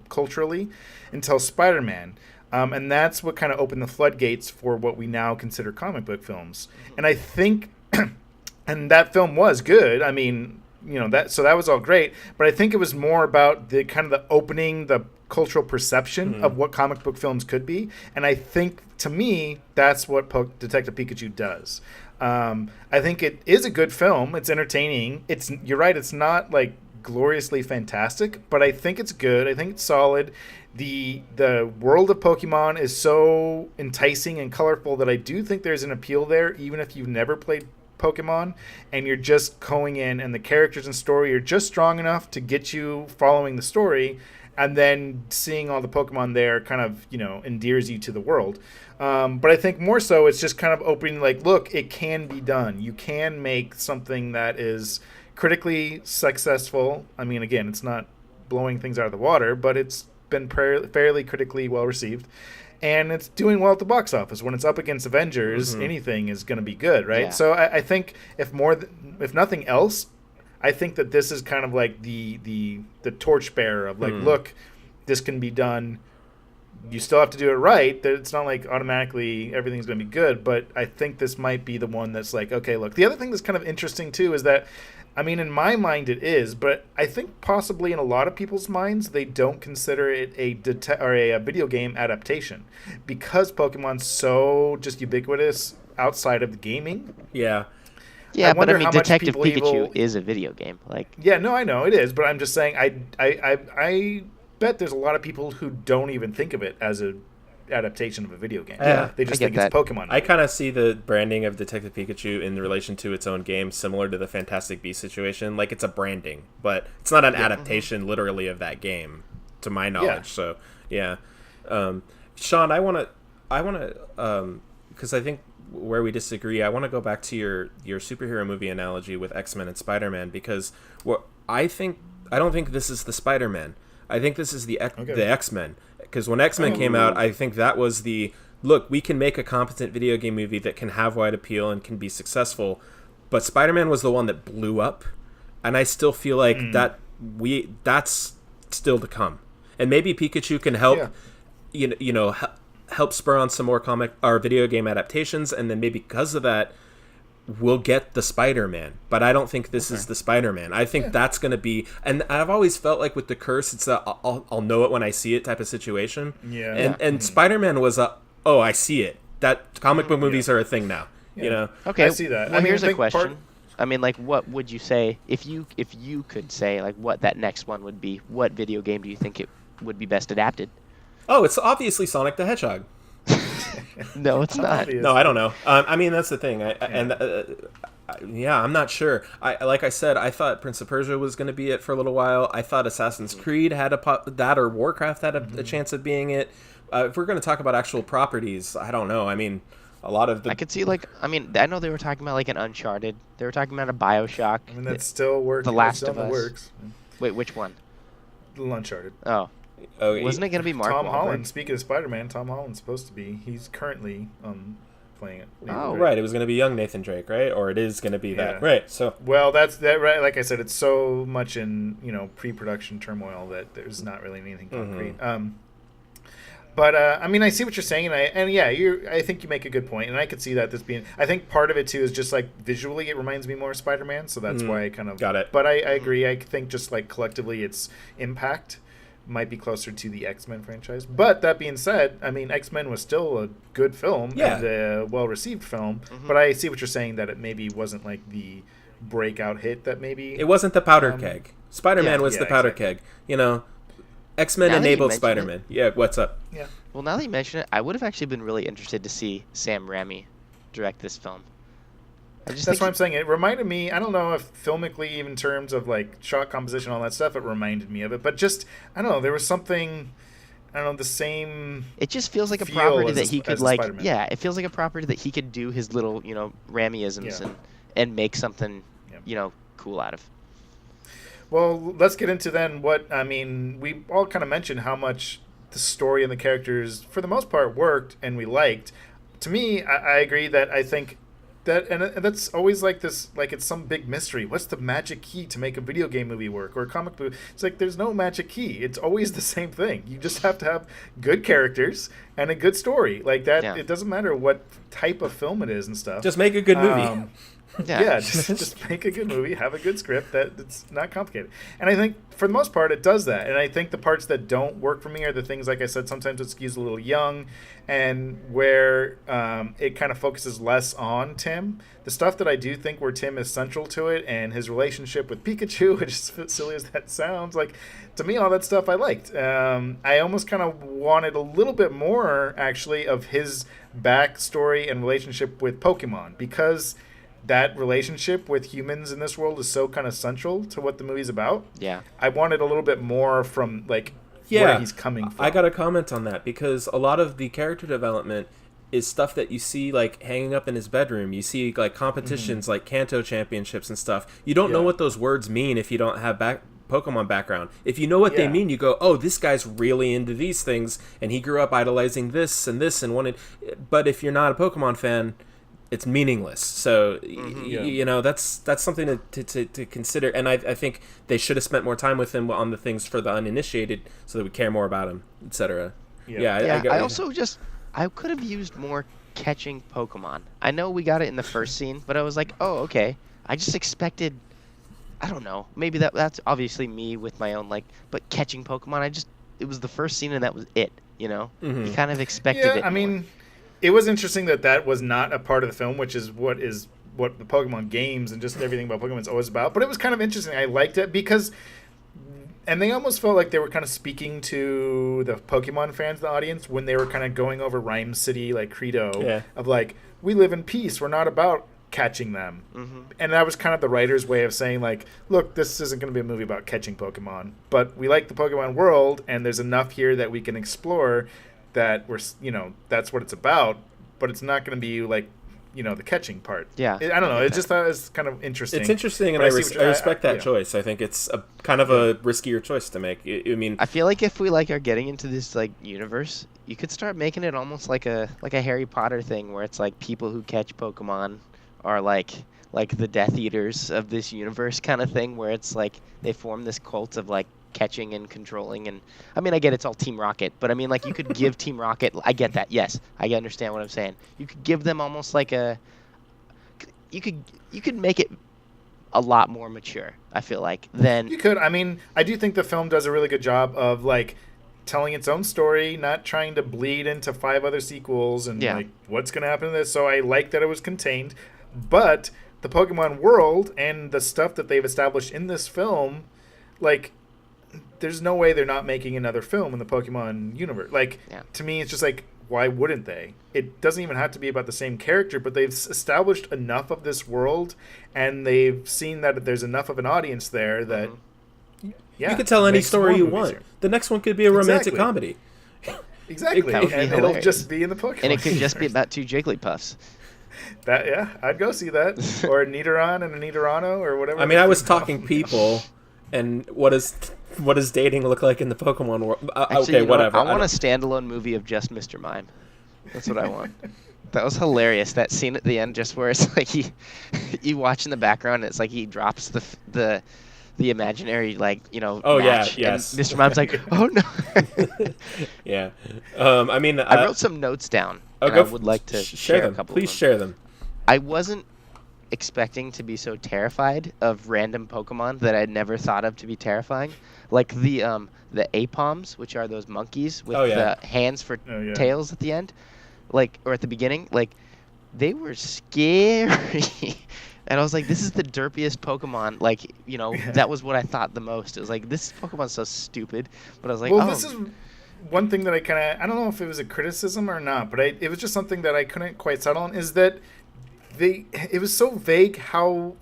culturally, until Spider-Man. And that's what kind of opened the floodgates for what we now consider comic book films. And I think, and that film was good. I mean, that was all great. But I think it was more about the kind of the opening, the cultural perception of what comic book films could be. And I think, to me, that's what Detective Pikachu does. I think it is a good film. It's entertaining. You're right. It's not like gloriously fantastic, but I think it's good. I think it's solid. The world of Pokemon is so enticing and colorful that I do think there's an appeal there, even if you've never played Pokemon and you're just going in, and the characters and story are just strong enough to get you following the story, and then seeing all the Pokemon there kind of, endears you to the world. But I think more so it's just kind of opening, like, look, it can be done. You can make something that is critically successful. I mean, again, it's not blowing things out of the water, but it's been fairly critically well received. And it's doing well at the box office. When it's up against Avengers, anything is going to be good, right? Yeah. So I think if nothing else, I think that this is kind of like the torchbearer of like, look, this can be done. You still have to do it right. It's not like automatically everything's going to be good, but I think this might be the one that's like, okay, look. The other thing that's kind of interesting too is that, I mean, in my mind it is, but I think possibly in a lot of people's minds they don't consider it a video game adaptation because Pokemon's so just ubiquitous outside of the gaming. Yeah. Yeah, but I mean, how much Detective people Pikachu is a video game. Like, yeah, no, I know it is, but I'm just saying, I bet there's a lot of people who don't even think of it as a adaptation of a video game. Yeah, they just I think get it's that. Pokemon. I kind of see the branding of Detective Pikachu in relation to its own game, similar to the Fantastic Beasts situation. Like, it's a branding, but it's not an adaptation literally of that game, to my knowledge. Yeah. So, yeah. Sean, I want to, because I think where we disagree, I want to go back to your superhero movie analogy with X-Men and Spider-Man, because I don't think this is the Spider-Man. I think this is the X-Men. Because when X-Men came out, I think that was look, we can make a competent video game movie that can have wide appeal and can be successful. But Spider-Man was the one that blew up. And I still feel like that's still to come. And maybe Pikachu can help, help spur on some more comic or video game adaptations. And then maybe because of that, we'll get the Spider-Man. But I don't think this is the Spider-Man. I think that's going to be, and I've always felt like with the curse, it's a I'll know it when I see it type of situation. Yeah. And Spider-Man was I see it. That comic book movies are a thing now. okay, I see that. Well, I mean, here's I a think question. I mean, like, what would you say if you could say like what that next one would be? What video game do you think it would be best adapted? Oh, it's obviously Sonic the Hedgehog. No, it's not. Obvious. No, I don't know. I mean, that's the thing. I'm not sure. Like I said, I thought Prince of Persia was going to be it for a little while. I thought Assassin's Creed had that, or Warcraft had a chance of being it. If we're going to talk about actual properties, I don't know. I mean, a lot of the... I could see, like, I mean, I know they were talking about like an Uncharted. They were talking about a BioShock. I mean, that's still working. The Last still of in the Us. works. Wait, which one? Uncharted. Oh, wasn't it going to be Mark Tom Wahlberg? Holland. Speaking of Spider-Man, Tom Holland's supposed to be. He's currently playing it. Oh, Right, it was going to be young Nathan Drake, right? Or it is going to be that. Right, so... Well, that's that. Right, like I said, it's so much in pre-production turmoil that there's not really anything concrete. But I mean, I see what you're saying, I think you make a good point, and I could see that this being. I think part of it too is just like visually, it reminds me more of Spider-Man, so that's why I kind of got it. But I agree. I think just like collectively, its impact might be closer to the X-Men franchise. But that being said, I mean, X-Men was still a good film and a well-received film. But I see what you're saying, that it maybe wasn't like the breakout hit that maybe... It wasn't the powder keg. Spider-Man was the powder keg. X-Men enabled Spider-Man. Yeah, what's up? Yeah. Well, now that you mention it, I would have actually been really interested to see Sam Raimi direct this film. That's what I'm saying. It reminded me, I don't know if filmically, even in terms of like shot composition, all that stuff, it reminded me of it. But just, I don't know, there was something, I don't know, the same. It just feels like a feel property as that he could like, Spider-Man. yeah, it feels like a property that he could do his little, Raimi-isms and make something, cool out of. Well, let's get into then we all kind of mentioned how much the story and the characters, for the most part, worked and we liked. To me, I agree that I think that, and that's always like this, like it's some big mystery. What's the magic key to make a video game movie work or a comic book? It's like there's no magic key. It's always the same thing. You just have to have good characters and a good story. Like that, It doesn't matter what type of film it is and stuff. Just make a good movie. Yeah, just make a good movie, have a good script that's not complicated. And I think for the most part it does that. And I think the parts that don't work for me are the things, like I said, sometimes it skews a little young, and where it kind of focuses less on Tim. The stuff that I do think where Tim is central to it, and his relationship with Pikachu, which is as silly as that sounds, like, to me, all that stuff I liked. I almost kind of wanted a little bit more, actually, of his backstory and relationship with Pokemon, because that relationship with humans in this world is so kind of central to what the movie's about. Yeah. I wanted a little bit more from, like, where he's coming from. I got to comment on that, because a lot of the character development is stuff that you see, like, hanging up in his bedroom. You see, like, competitions like Kanto championships and stuff. You don't know what those words mean if you don't have Pokemon background. If you know what they mean, you go, oh, this guy's really into these things, and he grew up idolizing this and this and wanted. But if you're not a Pokemon fan, it's meaningless. So you know, that's something to consider. And I think they should have spent more time with him on the things for the uninitiated, so that we care more about him, etc. I could have used more catching Pokemon. I know we got it in the first scene, but I was like, oh, okay. I just expected, I don't know, maybe that's obviously me with my own, like, but catching Pokemon, it was the first scene and that was it, you know? You kind of expected it. I mean, it was interesting that was not a part of the film, which is what the Pokemon games and just everything about Pokemon is always about. But it was kind of interesting. I liked it because, and they almost felt like they were kind of speaking to the Pokemon fans, the audience, when they were kind of going over Rhyme City, like, credo of, like, we live in peace. We're not about catching them. And that was kind of the writer's way of saying, like, look, this isn't going to be a movie about catching Pokemon, but we like the Pokemon world, and there's enough here that we can explore that that's what it's about, but it's not going to be, like, the catching part. Yeah. I don't know. I just thought it was kind of interesting. It's interesting, and I respect that choice. I think it's a kind of a riskier choice to make. I mean, I feel like if we, like, are getting into this, like, universe, you could start making it almost like a Harry Potter thing, where it's like people who catch Pokemon are like the Death Eaters of this universe kind of thing, where it's like they form this cult of, like, catching and controlling. And I mean, I get it's all Team Rocket, but I mean, like, you could give Team Rocket, I get that, yes, I understand what I'm saying, you could give them almost like you could make it a lot more mature, I feel like, than you could. I mean, I do think the film does a really good job of, like, telling its own story, not trying to bleed into 5 other sequels and like, what's going to happen to this. So I like that it was contained, but the Pokemon world and the stuff that they've established in this film, like, there's no way they're not making another film in the Pokemon universe. Like, to me, it's just like, why wouldn't they? It doesn't even have to be about the same character, but they've established enough of this world, and they've seen that there's enough of an audience there that, you could tell any story you want. The next one could be a romantic comedy. Exactly, and it'll just be in the Pokemon. And it could just be about 2 Jigglypuffs. I'd go see that. Or a Nidoran and a Nidorano, or whatever. I mean, I was talking people, and what does dating look like in the Pokemon world? Actually, whatever. I want a standalone movie of just Mr. Mime. That's what I want. That was hilarious. That scene at the end, just where it's like you watch in the background, and it's like he drops the imaginary, like, match, yes. And Mr. Mime's like, oh no. Yeah. I mean, I wrote some notes down. I would like to share them. A couple. Please of them. Share them. I wasn't expecting to be so terrified of random Pokemon that I'd never thought of to be terrifying, like the Apoms, which are those monkeys with the hands for tails at the end, like, or at the beginning, like, they were scary. And I was like, this is the derpiest Pokemon. Like, that was what I thought the most. It was like, this Pokemon's so stupid. But I was like, this is one thing that I don't know if it was a criticism or not, but it was just something that I couldn't quite settle on, is that it was so vague how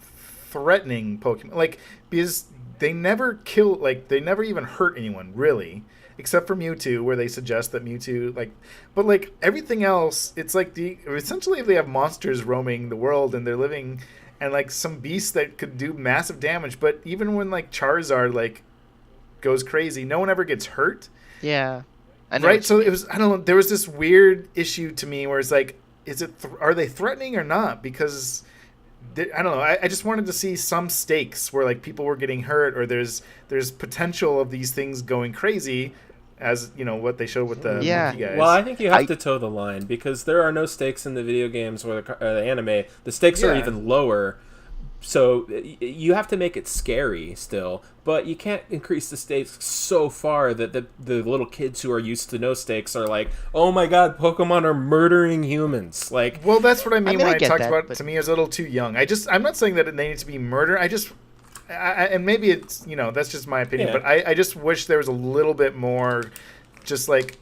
threatening Pokemon, like, because they never kill, like, they never even hurt anyone, really, except for Mewtwo, where they suggest that Mewtwo, like, but, like, everything else, it's like essentially if they have monsters roaming the world and they're living, and, like, some beasts that could do massive damage, but even when, like, Charizard, like, goes crazy, no one ever gets hurt. Yeah. Right? So it was, I don't know, there was this weird issue to me where it's like, are they threatening or not? Because I don't know. I just wanted to see some stakes where, like, people were getting hurt, or there's potential of these things going crazy, as what they showed with the Yeah. monkey guys. Well, I think you have to toe the line because there are no stakes in the video games or the anime. The stakes are even lower. So you have to make it scary still, but you can't increase the stakes so far that the little kids who are used to no stakes are like, oh my god, Pokemon are murdering humans. Like, well, that's what I mean when I get talked that, about. but... To me, it was a little too young. I'm not saying that they need to be murder. And maybe it's that's just my opinion, but I just wish there was a little bit more, just like.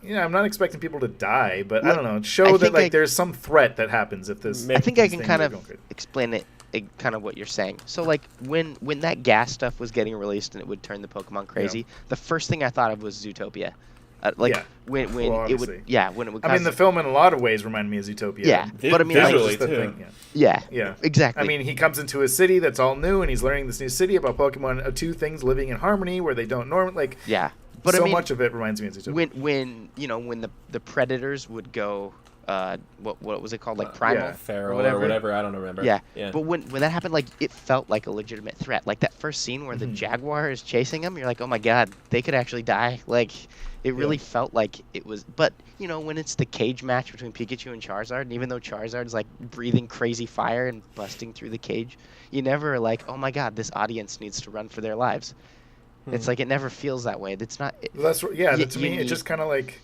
I'm not expecting people to die, but I don't know. Show that there's some threat that happens if this. I think I can kind of explain it, kind of what you're saying. So like when that gas stuff was getting released and it would turn the Pokemon crazy, the first thing I thought of was Zootopia. When it would when it would. I mean, the film in a lot of ways reminded me of Zootopia. Yeah, but I mean, visually too. Yeah, exactly. I mean, he comes into a city that's all new, and he's learning this new city about Pokemon, two things living in harmony where they don't normally But so much of it reminds me of Zootopia. When the predators would go, what was it called, like primal, feral or whatever, I don't remember. Yeah. But when that happened, like it felt like a legitimate threat. Like that first scene where the jaguar is chasing him, you're like, oh my god, they could actually die. Like it really felt like it was. But when it's the cage match between Pikachu and Charizard, and even though Charizard's like breathing crazy fire and busting through the cage, you never are like, oh my god, this audience needs to run for their lives. It's like it never feels that way. It's not. To me, it's just kind of like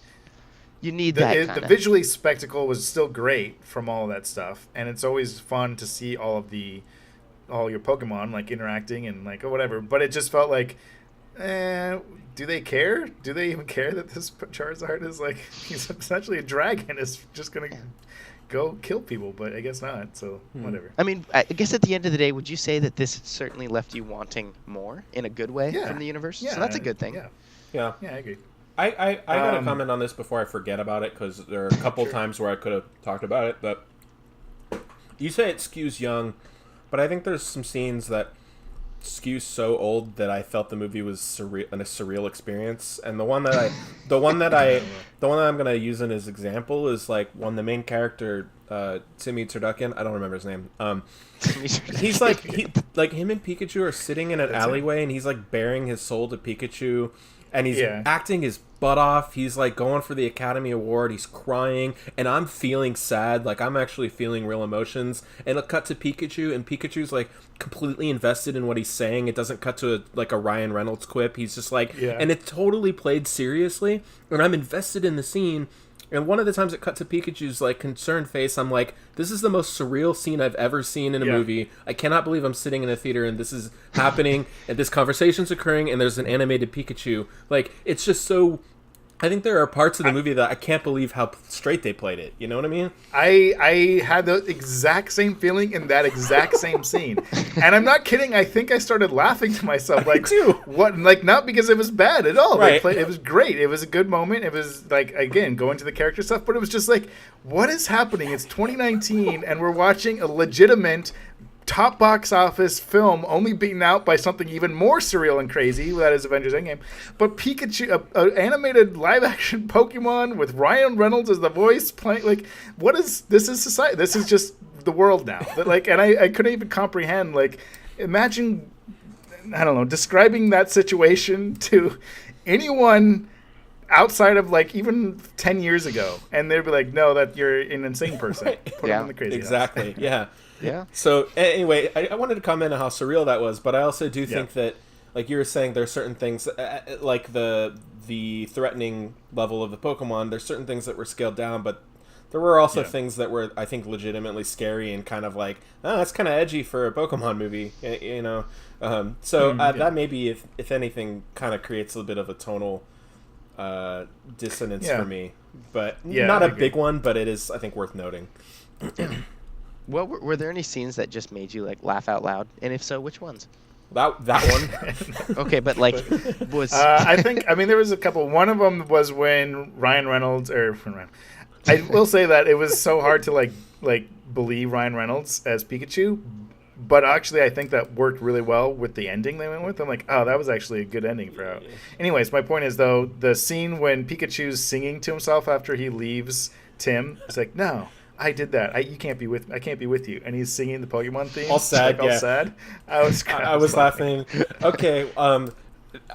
you need that. The visually spectacle was still great from all of that stuff, and it's always fun to see all your Pokemon like interacting and like or whatever. But it just felt like, do they care? Do they even care that this Charizard is like he's essentially a dragon? Is just gonna go kill people, but I guess not, so whatever. I mean, I guess at the end of the day, would you say that this certainly left you wanting more in a good way from the universe? So that's a good thing. Yeah, I agree. I got to comment on this before I forget about it, because there are a couple times where I could have talked about it, but you say it skews young, but I think there's some scenes that skew so old that I felt the movie was a surreal experience. And the one that I'm gonna use in as example is like when the main character Timmy Turducken, I don't remember his name. He's like him and Pikachu are sitting in an alleyway, and he's like bearing his soul to Pikachu, and he's acting his butt off. He's like going for the Academy Award. He's crying, and I'm feeling sad. Like I'm actually feeling real emotions. And it'll cut to Pikachu, and Pikachu's like completely invested in what he's saying. It doesn't cut to a Ryan Reynolds quip. He's just like, and it's totally played seriously. And I'm invested in the scene. And one of the times it cut to Pikachu's like concerned face, I'm like, this is the most surreal scene I've ever seen in a movie. I cannot believe I'm sitting in a theater and this is happening and this conversation's occurring and there's an animated Pikachu. Like, it's just so... I think there are parts of the movie that I can't believe how straight they played it. You know what I mean? I had the exact same feeling in that exact same scene, and I'm not kidding. I think I started laughing to myself. Like, what? Like, not because it was bad at all. Right. It was great. It was a good moment. It was like, again, going to the character stuff, but it was just like, what is happening? It's 2019, and we're watching a legitimate top box office film, only beaten out by something even more surreal and crazy, that is Avengers Endgame. But Pikachu, an animated live action Pokemon with Ryan Reynolds as the voice playing, like, what is this? Is society? This is just the world now. Like, and I couldn't even comprehend. Like, imagine, I don't know, describing that situation to anyone outside of like even 10 years ago, and they'd be like, "No, that you're an insane person." Put them in the crazy house. Exactly. Yeah. Yeah. So anyway, I wanted to comment on how surreal that was, but I also do think that, like you were saying, there's certain things like the threatening level of the Pokemon. There's certain things that were scaled down, but there were also things that were, I think, legitimately scary and kind of like, that's kind of edgy for a Pokemon movie, you know. That maybe, if anything, kind of creates a bit of a tonal dissonance for me, but not a big one. But it is, I think, worth noting. Well, were there any scenes that just made you like laugh out loud? And if so, which ones? That one. Okay, but like was I mean there was a couple. One of them was when Ryan Reynolds I will say that it was so hard to like believe Ryan Reynolds as Pikachu, but actually I think that worked really well with the ending they went with. I'm like, oh, that was actually a good ending for it. Anyways, my point is though, the scene when Pikachu's singing to himself after he leaves Tim, it's like, no, I did that. I can't be with you. And he's singing the Pokemon theme. All sad, all sad. I was laughing. Okay. Oh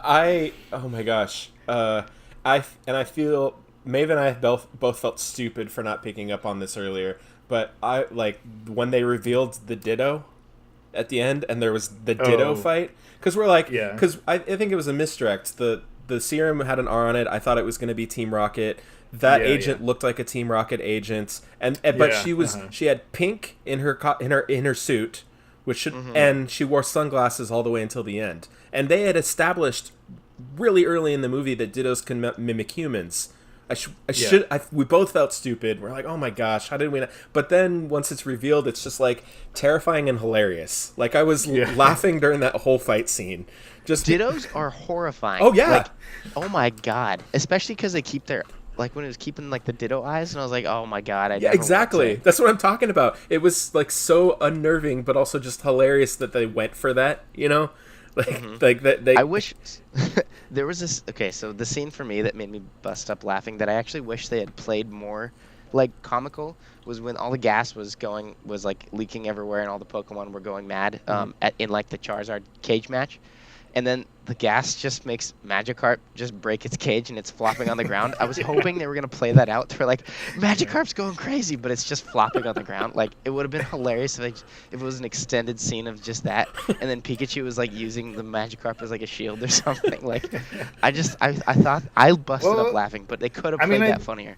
my gosh. I feel Maeve and I both felt stupid for not picking up on this earlier, but I like when they revealed the Ditto at the end, and there was the Ditto fight, because we're like, because I think it was a misdirect. The serum had an R on it. I thought it was going to be Team Rocket. That agent looked like a Team Rocket agent, but she had pink in her suit, which should, and she wore sunglasses all the way until the end. And they had established really early in the movie that Dittos can mimic humans. We both felt stupid. We're like, oh my gosh, how did we not? But then once it's revealed, it's just like terrifying and hilarious. Like I was laughing during that whole fight scene. Just Dittos are horrifying. Oh yeah. Like, oh my god. Especially because they keep their, like when it was keeping like the Ditto eyes, and I was like, oh my god. Exactly. That's what I'm talking about. It was like so unnerving, but also just hilarious that they went for that. You know. Like that. I wish there was this. Okay, so the scene for me that made me bust up laughing that I actually wish they had played more, like comical, was when all the gas was like leaking everywhere and all the Pokemon were going mad. In like the Charizard cage match, and then the gas just makes Magikarp just break its cage and it's flopping on the ground. I was hoping they were gonna play that out. They're like, Magikarp's going crazy, but it's just flopping on the ground. Like it would have been hilarious if it was an extended scene of just that, and then Pikachu was like using the Magikarp as like a shield or something. Like, I thought I busted up laughing, but they could have played that funnier.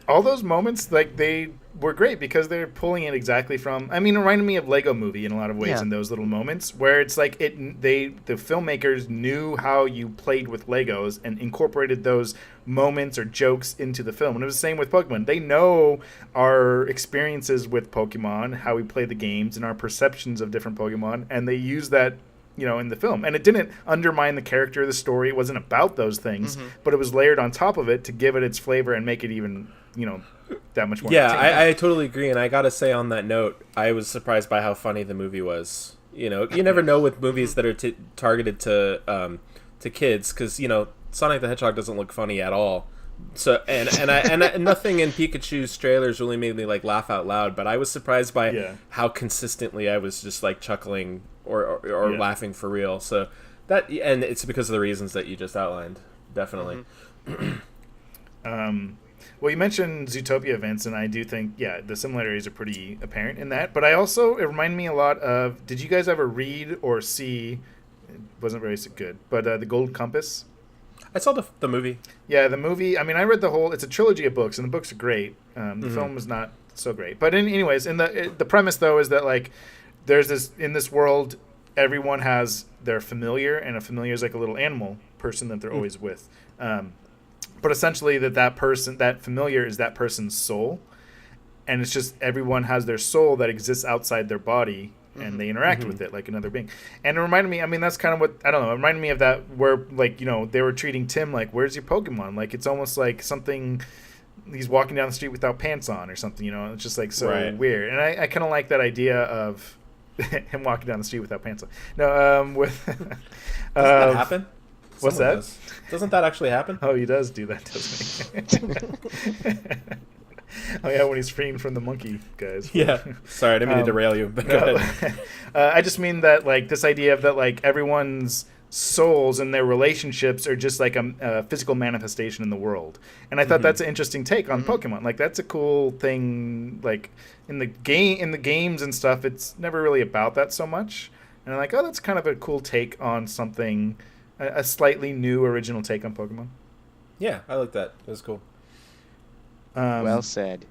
All those moments, like, they were great because they're pulling it exactly from. I mean, it reminded me of Lego Movie in a lot of ways in those little moments where it's like the filmmakers knew how you played with Legos and incorporated those moments or jokes into the film. And it was the same with Pokemon. They know our experiences with Pokemon, how we play the games, and our perceptions of different Pokemon, and they use that, you know, in the film. And it didn't undermine the character of the story. It wasn't about those things, but it was layered on top of it to give it its flavor and make it even, you know, that much more. Yeah, I totally agree. And I gotta say on that note, I was surprised by how funny the movie was. You know, you never know with movies that are targeted to kids, because, you know, Sonic the Hedgehog doesn't look funny at all. So and nothing in Pikachu's trailers really made me like laugh out loud, but I was surprised by how consistently I was just like chuckling or laughing for real. So that, and it's because of the reasons that you just outlined, definitely. Well, you mentioned Zootopia, Vince, and I do think, the similarities are pretty apparent in that. But it reminded me a lot of, did you guys ever read or see, it wasn't very good, but The Gold Compass? I saw the movie. Yeah, the movie, I mean, I read it's a trilogy of books, and the books are great. The film was not so great. But anyways, the premise, though, is that, like, there's this, in this world, everyone has their familiar, and a familiar is like a little animal person that they're always with. But essentially that familiar is that person's soul. And it's just everyone has their soul that exists outside their body, and they interact with it like another being. And it reminded me, I mean, that's kind of what, I don't know, it reminded me of that where, like, you know, they were treating Tim like, where's your Pokemon? Like, it's almost like something, he's walking down the street without pants on or something, you know? It's just like so weird. And I kind of like that idea of him walking down the street without pants on. No, doesn't that happen? What's that? Doesn't that actually happen? Oh, he does do that, doesn't he? Oh yeah, when he's freeing from the monkey guys. Yeah. Sorry, I didn't mean to derail you. But go ahead. I just mean that, like, this idea of that, like, everyone's souls and their relationships are just like a physical manifestation in the world. And I thought that's an interesting take on Pokemon. Like, that's a cool thing. Like, in the games and stuff, it's never really about that so much. And I'm like, oh, that's kind of a cool take on something, a slightly new original take on Pokemon. Yeah, I like that. It was cool. Well said.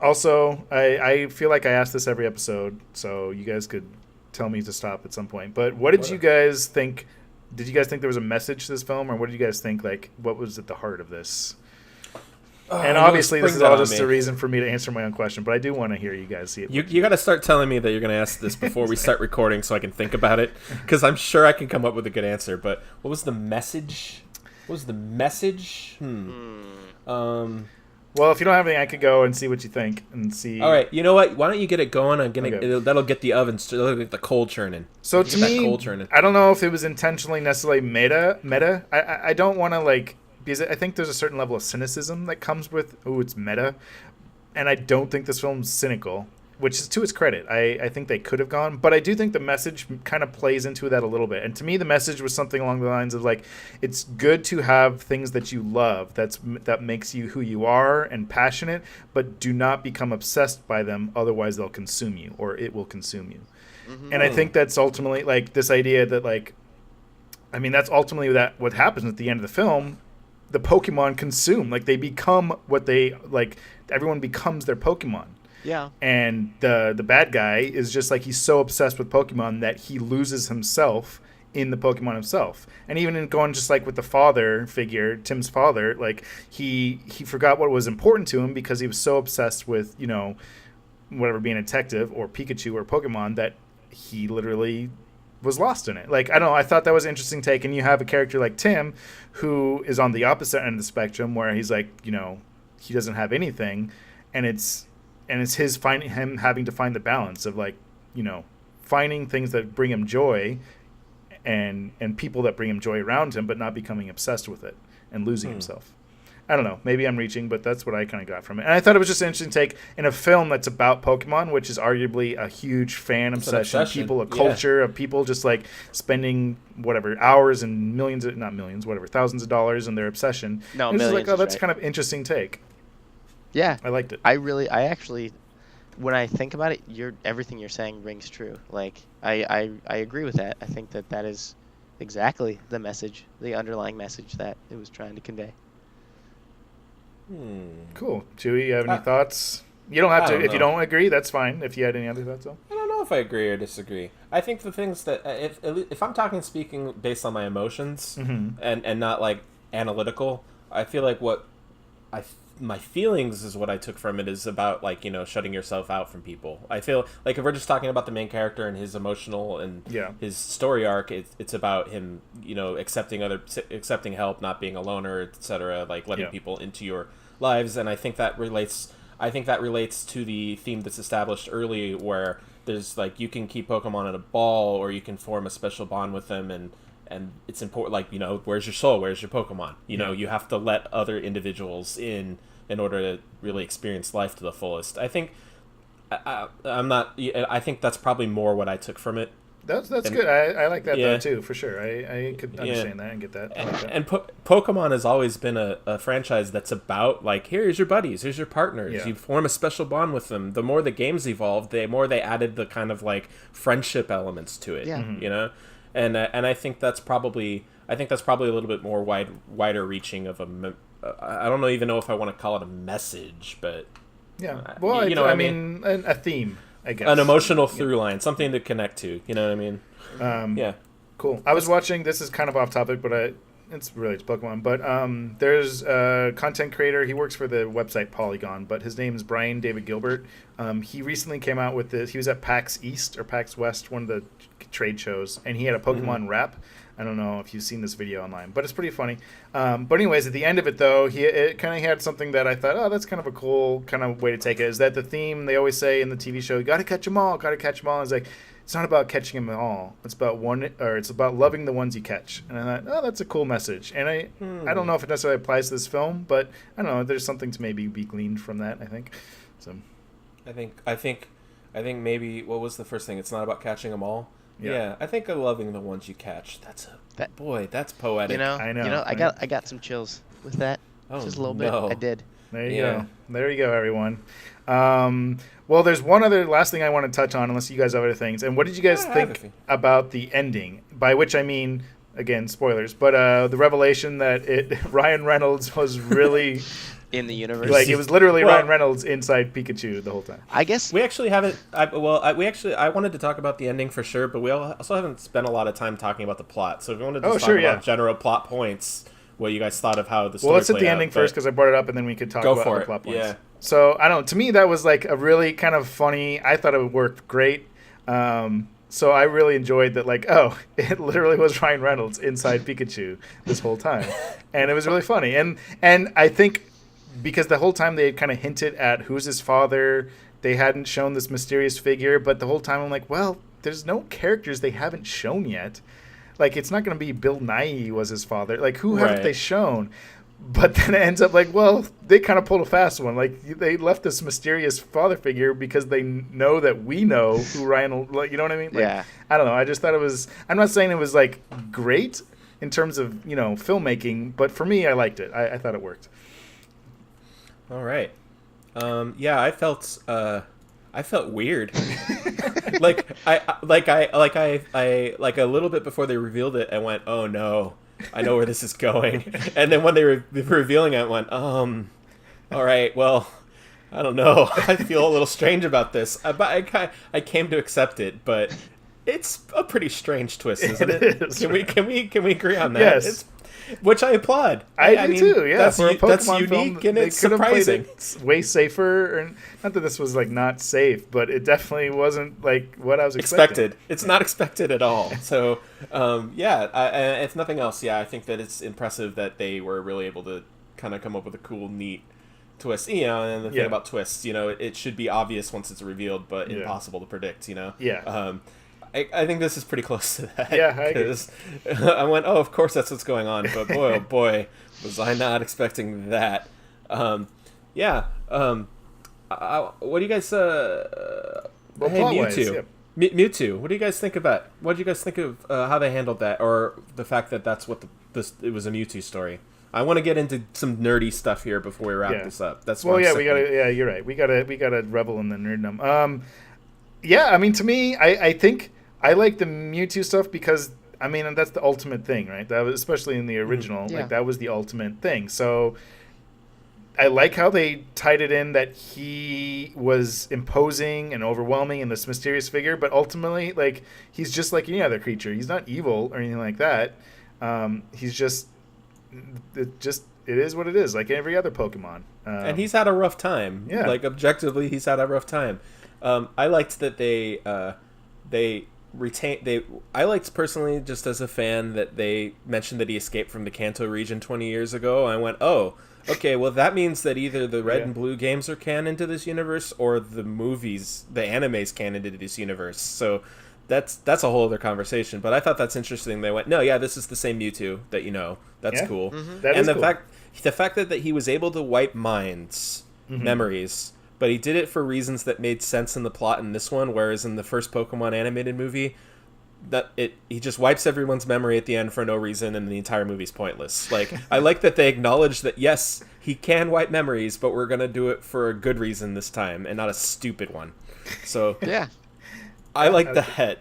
Also, I feel like I ask this every episode, so you guys could tell me to stop at some point. But what did you guys think? Did you guys think there was a message to this film, or what did you guys think? Like, what was at the heart of this? And obviously, this is all just a reason for me to answer my own question, but I do want to hear you guys see it. You got to start telling me that you're going to ask this before we start recording, so I can think about it, because I'm sure I can come up with a good answer. But what was the message? Well, if you don't have anything, I could go and see what you think and see. All right, you know what? Why don't you get it going? That'll get the oven, that'll get the coal churning. So to me, I don't know if it was intentionally necessarily meta. I don't want to, like, because I think there's a certain level of cynicism that comes with, it's meta, and I don't think this film's cynical. which is to its credit. I think they could have gone, but I do think the message kind of plays into that a little bit. And to me, the message was something along the lines of like, it's good to have things that you love, that makes you who you are and passionate, but do not become obsessed by them. Otherwise, they'll consume you, or it will consume you. And I think that's ultimately like this idea that like, I mean, that's ultimately what happens at the end of the film. The Pokemon consume, like they become what they like. Everyone becomes their Pokemon. Yeah. And the bad guy is just like, he's so obsessed with Pokemon that he loses himself in the Pokemon himself. And even in going just like with the father figure, Tim's father, like he forgot what was important to him because he was so obsessed with, you know, whatever, being a detective or Pikachu or Pokemon, that he literally was lost in it. Like, I don't know, I thought that was an interesting take. And you have a character like Tim who is on the opposite end of the spectrum, where he's like, you know, he doesn't have anything, and it's him having to find the balance of like, you know, finding things that bring him joy and people that bring him joy around him, but not becoming obsessed with it and losing himself. I don't know, maybe I'm reaching, but that's what I kind of got from it. And I thought it was just an interesting take in a film that's about Pokemon, which is arguably a huge fan obsession. People, a culture of people just like spending whatever hours and millions, not millions, whatever, thousands of dollars in their obsession. No, and millions. Like, oh, that's right. kind of interesting take. Yeah, I liked it. I actually, when I think about it, everything you're saying rings true. Like, I agree with that. I think that is exactly the message, the underlying message that it was trying to convey. Cool. Chewy, you have any thoughts? You don't have to. If you know. don't agree, that's fine. If you had any other thoughts, though. I don't know if I agree or disagree. I think the things that if I'm speaking based on my emotions and not like analytical, I feel like my feelings is what I took from it is about like, you know, shutting yourself out from people. I feel like if we're just talking about the main character and his emotional and his story arc, it's about him, you know, accepting help, not being a loner, etc. Like letting people into your lives, and I think that relates to the theme that's established early, where there's like, you can keep Pokemon in a ball, or you can form a special bond with them, and it's important, like, you know, where's your soul, where's your Pokemon, you know, you have to let other individuals in order to really experience life to the fullest. I think I think that's probably more what I took from it. That's good. I like that though too, for sure. I could understand that and get that. I like that. And Pokemon has always been a franchise that's about like, here's your buddies, here's your partners. Yeah. You form a special bond with them. The more the games evolved, the more they added the kind of like friendship elements to it. Yeah. You know, and I think that's probably a little bit more wider reaching of I don't even know if I want to call it a message, but well, you know, I mean, a theme. I guess. An emotional through line, something to connect to. You know what I mean? Yeah. Cool. I was watching. This is kind of off topic, but it's Pokemon. But there's a content creator. He works for the website Polygon, but his name is Brian David Gilbert. He recently came out with this. He was at PAX East or PAX West, one of the trade shows, and he had a Pokemon rap. I don't know if you've seen this video online, but it's pretty funny. But anyways, at the end of it, though, it kind of had something that I thought, oh, that's kind of a cool kind of way to take it. Is that the theme they always say in the TV show? You got to catch them all. Got to catch them all. It's like, it's not about catching them all. It's about loving the ones you catch. And I thought, oh, that's a cool message. And I don't know if it necessarily applies to this film, but I don't know. There's something to maybe be gleaned from that, I think. So, I think maybe, what was the first thing? It's not about catching them all. Yeah, I think loving the ones you catch. That's poetic. You know, I know. I got some chills with that. Oh, just a little bit. I did. There you go. There you go, everyone. Well, there's one other last thing I want to touch on, unless you guys have other things. And what did you guys think about the ending? By which I mean, again, spoilers, but the revelation that Ryan Reynolds was really in the universe. Like, it was literally Ryan Reynolds inside Pikachu the whole time. I guess we actually haven't. I wanted to talk about the ending for sure, but we also haven't spent a lot of time talking about the plot. So if you wanted to talk about general plot points, what you guys thought of how the story. Well, let's hit the ending first because I brought it up, and then we could talk about the plot points. Yeah. So I don't know. To me, that was like a really kind of funny. I thought it worked great. So I really enjoyed that. Like, oh, it literally was Ryan Reynolds inside Pikachu this whole time, and it was really funny. And I think, because the whole time they had kind of hinted at who's his father, they hadn't shown this mysterious figure, but the whole time I'm like, well, there's no characters they haven't shown yet. Like, it's not going to be Bill Nighy was his father. Like, who haven't they shown? But then it ends up like, well, they kind of pulled a fast one. Like, they left this mysterious father figure because they know that we know who Ryan will, you know what I mean? Like, Yeah. I don't know. I just thought it was, I'm not saying it was, like, great in terms of, filmmaking, but for me, I liked it. I thought it worked. All right. Yeah, I felt weird. like I a little bit before they revealed it, I went, "Oh no, I know where this is going." And then when they were revealing it, I went, all right, well, I don't know. I feel a little strange about this, but I came to accept it. But it's a pretty strange twist, isn't it? It is, Can we agree on that? Yes. Which I applaud. I mean, too, yeah. That's, For a that's Pokemon unique film, and they it's could have played surprising. it way safer. And not that this was like not safe, but it definitely wasn't like what I was expecting. It's not expected at all. So, if nothing else, I think that it's impressive that they were really able to kind of come up with a cool, neat twist. And the thing about twists, it should be obvious once it's revealed, but impossible to predict. Yeah. I think this is pretty close to that. Yeah, I agree. I went, oh, of course that's what's going on. But boy, oh boy, was I not expecting that. What do you guys... plot-wise, Mewtwo. What do you guys think about... What do you guys think of how they handled that? Or the fact that that's what it was a Mewtwo story? I want to get into some nerdy stuff here before we wrap this up. That's what you're right. We gotta revel in the nerddom. I mean, to me, I think I like the Mewtwo stuff because, I mean, that's the ultimate thing, right? That was, especially in the original, like that was the ultimate thing. So I like how they tied it in that he was imposing and overwhelming and this mysterious figure, but ultimately, like, he's just like any other creature. He's not evil or anything like that. He's just, it is what it is, like every other Pokemon. And he's had a rough time. Yeah. Like, objectively, he's had a rough time. I liked that I liked personally, just as a fan, that they mentioned that he escaped from the Kanto region 20 years ago. I went, oh, okay, well that means that either the Red and Blue games are canon to this universe, or the movies, the anime's canon to this universe. So that's a whole other conversation. But I thought that's interesting. They went, no, this is the same Mewtwo that you know. That's cool. Mm-hmm. The fact that he was able to wipe minds, memories. But he did it for reasons that made sense in the plot in this one, whereas in the first Pokemon animated movie, he just wipes everyone's memory at the end for no reason, and the entire movie's pointless. Like, I like that they acknowledge that, yes, he can wipe memories, but we're going to do it for a good reason this time, and not a stupid one. So, yeah. I like that.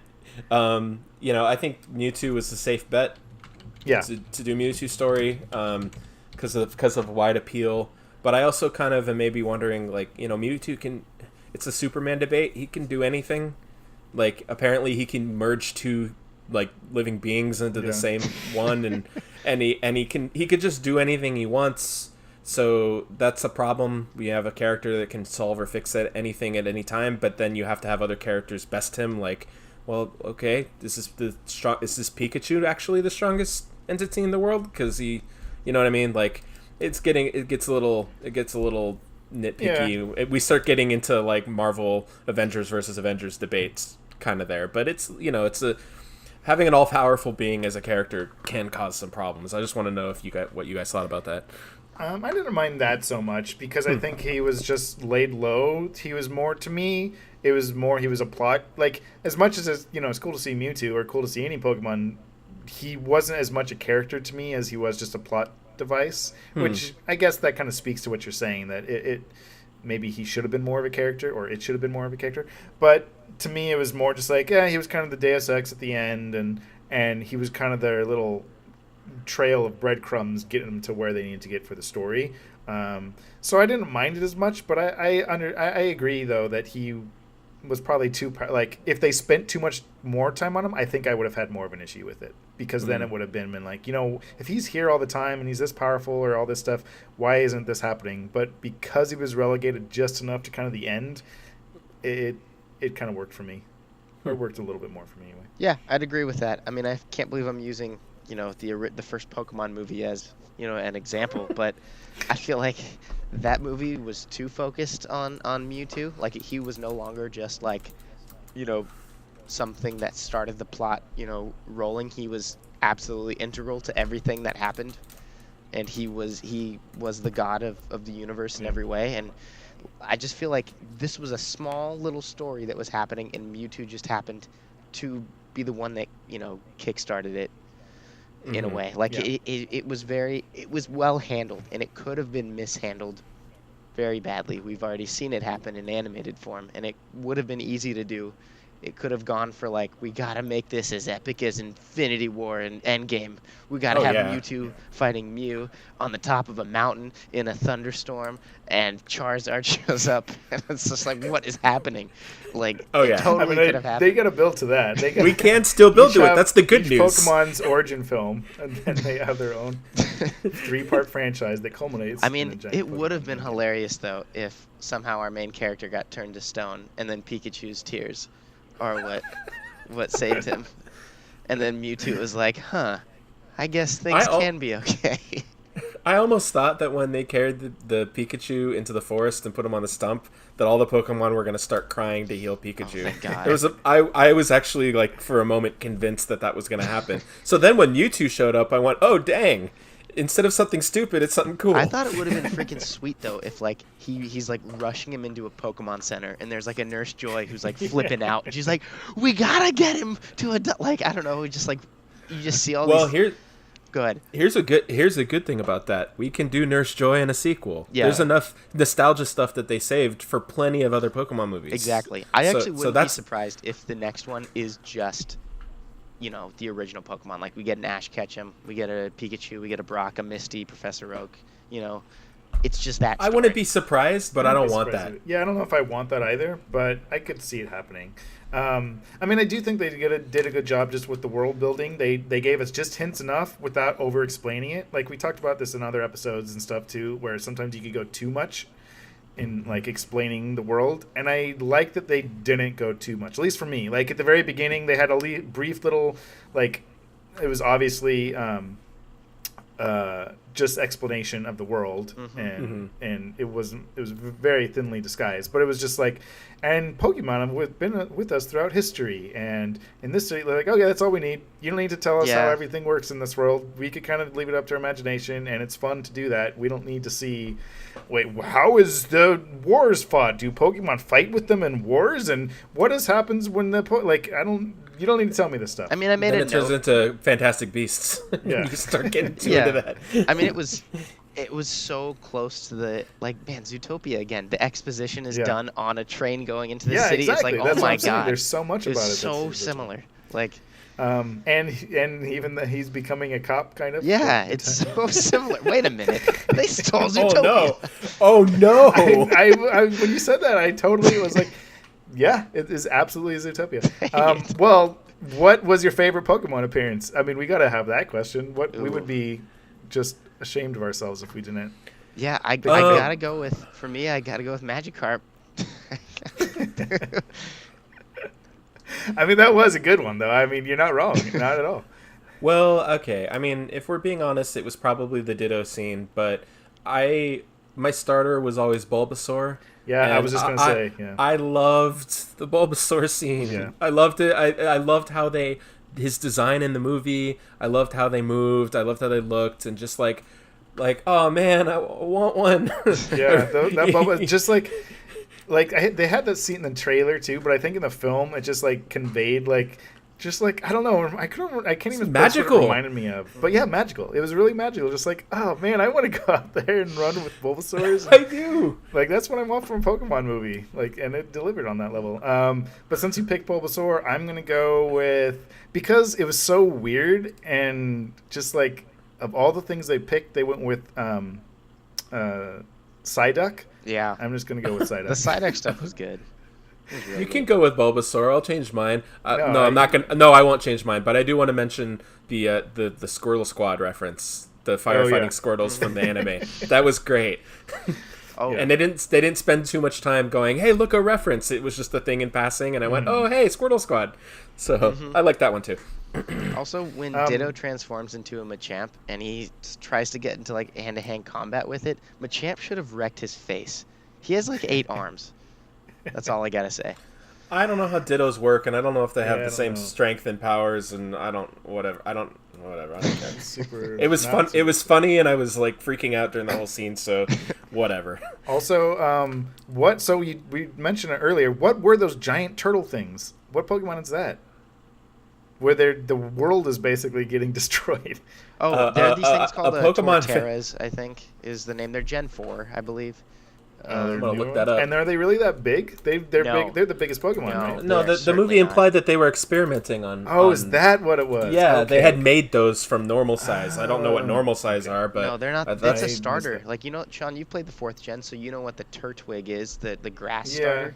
I think Mewtwo was a safe bet to do Mewtwo story because of wide appeal. But I also kind of am maybe wondering, like, Mewtwo can... It's a Superman debate. He can do anything. Like, apparently he can merge two, like, living beings into the same one, and he could just do anything he wants. So that's a problem. We have a character that can solve or fix anything at any time, but then you have to have other characters best him. Like, well, okay, is this Pikachu actually the strongest entity in the world? Because he, you know what I mean? Like... It gets a little nitpicky. We start getting into like Marvel Avengers versus Avengers debates kind of there, but it's having an all-powerful being as a character can cause some problems. I just want to know what you guys thought about that. I didn't mind that so much because I think he was just laid low. He was more, to me, he was a plot, like, as much as it's cool to see Mewtwo or cool to see any Pokemon, he wasn't as much a character to me as he was just a plot device, which I guess that kind of speaks to what you're saying, that it maybe he should have been more of a character, or it should have been more of a character. But to me, it was more just like, he was kind of the Deus Ex at the end, and he was kind of their little trail of breadcrumbs getting them to where they needed to get for the story. So I didn't mind it as much, but I agree though that he was probably like, if they spent too much more time on him, I think I would have had more of an issue with it, because then it would have been like, if he's here all the time and he's this powerful or all this stuff, why isn't this happening? But because he was relegated just enough to kind of the end, it kind of worked for me, or worked a little bit more for me anyway. Yeah, I'd agree with that. I mean, I can't believe I'm using the first Pokemon movie as an example, but I feel like that movie was too focused on Mewtwo. Like, he was no longer just like something that started the plot rolling. He was absolutely integral to everything that happened. and he was the god of the universe in every way. And I just feel like this was a small little story that was happening, and Mewtwo just happened to be the one that kickstarted it in a way. Like it was well handled, and it could have been mishandled very badly. We've already seen it happen in animated form, and it would have been easy to do. It could have gone for like, we gotta make this as epic as Infinity War and Endgame. We gotta have Mewtwo fighting Mew on the top of a mountain in a thunderstorm, and Charizard shows up, and it's just like, what is happening? Like, totally could have happened. They gotta build to that. We can still build to it. That's the good news. Pokemon's origin film, and then they have their own 3-part franchise that culminates. I mean, it would have been hilarious though if somehow our main character got turned to stone, and then Pikachu's tears are what saved him. And then Mewtwo was like, I guess things can be okay. I almost thought that when they carried the Pikachu into the forest and put him on the stump, that all the Pokemon were going to start crying to heal Pikachu. Oh, thank God. I was actually, like, for a moment convinced that was going to happen. So then when Mewtwo showed up, I went, oh, dang. Instead of something stupid, it's something cool. I thought it would have been freaking sweet though if like he's like rushing him into a Pokemon Center, and there's like a Nurse Joy who's like flipping out, and she's like, "We gotta get him to a like I don't know, just like you just see all these." Go ahead. Here's a good thing about that. We can do Nurse Joy in a sequel. Yeah. There's enough nostalgia stuff that they saved for plenty of other Pokemon movies. Exactly. I actually wouldn't be surprised if the next one is just the original Pokemon. Like, we get an Ash Ketchum, we get a Pikachu, we get a Brock, a Misty, Professor Oak. It's just that story. I wouldn't be surprised, but I don't want that. Yeah, I don't know if I want that either, but I could see it happening. I mean, I do think they did a good job just with the world building. They gave us just hints enough without over-explaining it. Like, we talked about this in other episodes and stuff, too, where sometimes you could go too much in like explaining the world, and I like that they didn't go too much, at least for me. Like at the very beginning they had a brief little, like, it was obviously just explanation of the world, and it was very thinly disguised, but it was just like, and Pokemon have been with us throughout history, and in this they're like, okay, that's all we need. You don't need to tell us how everything works in this world. We could kind of leave it up to our imagination, and it's fun to do that. We don't need to see, wait, how is the wars fought? Do Pokemon fight with them in wars? And what happens when you don't need to tell me this stuff. I mean, I made it turns into Fantastic Beasts. Yeah. You start getting too into that. I mean, it was so close to the, like, man, Zootopia again. The exposition is done on a train going into the city. Exactly. It's like, That's oh my God. God. There's so much about it. It's so similar. Like, and even that he's becoming a cop, kind of. Yeah, it's so similar. Wait a minute, they stole Zootopia. Oh no! I when you said that, I totally was like, yeah, it is absolutely Zootopia. Well, what was your favorite Pokemon appearance? I mean, we got to have that question. We would be just ashamed of ourselves if we didn't. Yeah, I gotta go with. For me, I gotta go with Magikarp. I mean, that was a good one, though. I mean, you're not wrong. Not at all. Well, okay. I mean, if we're being honest, it was probably the Ditto scene, but my starter was always Bulbasaur. Yeah, I was just going to say, yeah. I loved the Bulbasaur scene. Yeah. I loved it. I loved how his design in the movie. I loved how they moved. I loved how they looked, and just like, oh man, I want one. Yeah, that Bulba, just like they had that scene in the trailer too, but I think in the film it just like conveyed I don't know, I can't even place what it reminded me of. But yeah, magical. It was really magical. Just like, oh man, I want to go out there and run with Bulbasaurs. I do. Like, that's what I want from a Pokemon movie. Like, and it delivered on that level. But since you picked Bulbasaur, I'm gonna go with, because it was so weird, and just like of all the things they picked, they went with Psyduck. Yeah, I'm just gonna go with Psyduck. The Psyduck stuff was good. You can go with Bulbasaur. I'll change mine. I'm not gonna. No, I won't change mine. But I do want to mention the Squirtle Squad reference, the firefighting Squirtles from the anime. That was great. And they didn't spend too much time going, hey, look, a reference. It was just a thing in passing, and I went, oh, hey, Squirtle Squad. So I like that one too. Also, when Ditto transforms into a Machamp and he tries to get into like hand-to-hand combat with it, Machamp should have wrecked his face. He has like 8 arms. That's all I gotta say. I don't know how Dittos work, and I don't know if they have Yeah, I the don't same know. strength and powers, and I don't care. Super. It was not fun. super- It was funny, and I was like freaking out during the whole scene. So, whatever. Also, what? So we mentioned it earlier. What were those giant turtle things? What Pokemon is that? Where the world is basically getting destroyed. Oh, there are these things a called Pokemon Torterras, I think, is the name. They're Gen 4, I believe. They're I'm gonna newer look that ones? up. And are they really that big? They're No. big. They're the biggest Pokemon, No. right? No, They're the movie certainly not. implied that they were experimenting on. Oh, on, is that what it was? Yeah, Okay. they had made those from normal size. I don't know what normal size are, but No, they're not. I It's thought- a I starter. missed it. Like, Sean, you've played the 4th gen, so you know what the Turtwig is, the grass Yeah. starter.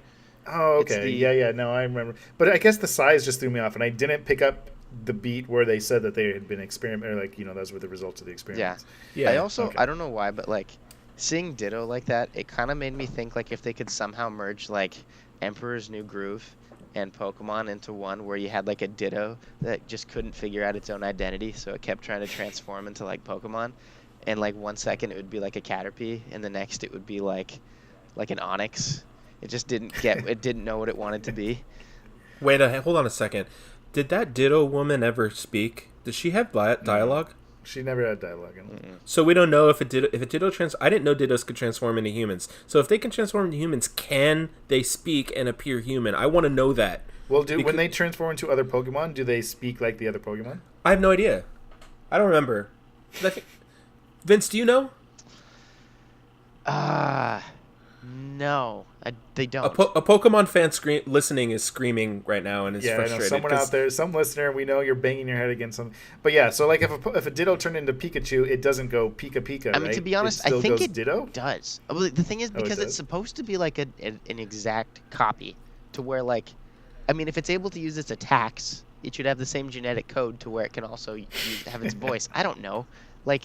Oh, It's okay. the- Yeah. No, I remember. But I guess the size just threw me off, and I didn't pick up the beat where they said that they had been experimenting, or like those were the results of the Yeah. experiments. yeah. I also, okay. I don't know why, but like, seeing Ditto like that, it kind of made me think like if they could somehow merge like Emperor's New Groove and Pokemon into one, where you had like a Ditto that just couldn't figure out its own identity, so it kept trying to transform into like Pokemon, and like 1 second it would be like a Caterpie, and the next it would be like an Onyx. It just it didn't know what it wanted to be. Wait, hold on a second. Did that Ditto woman ever speak? Does she have dialogue? She never had dialogue in it. So we don't know if a Ditto I didn't know Dittos could transform into humans. So if they can transform into humans, can they speak and appear human? I want to know that. Well, when they transform into other Pokemon, do they speak like the other Pokemon? I have no idea. I don't remember. Vince, do you know? No, they don't. A Pokemon fan listening is screaming right now and is Yeah, I know. frustrated. Someone 'cause- out there, some listener, we know you're banging your head against something. But yeah, so like if a Ditto turned into Pikachu, it doesn't go Pika Pika, I mean, right? to be honest, it still I think goes it Ditto? does. Well, the thing is, Oh, it because it's does? supposed to be like an exact copy, to where like, I mean, if it's able to use its attacks, it should have the same genetic code to where it can also have its voice. I don't know, like.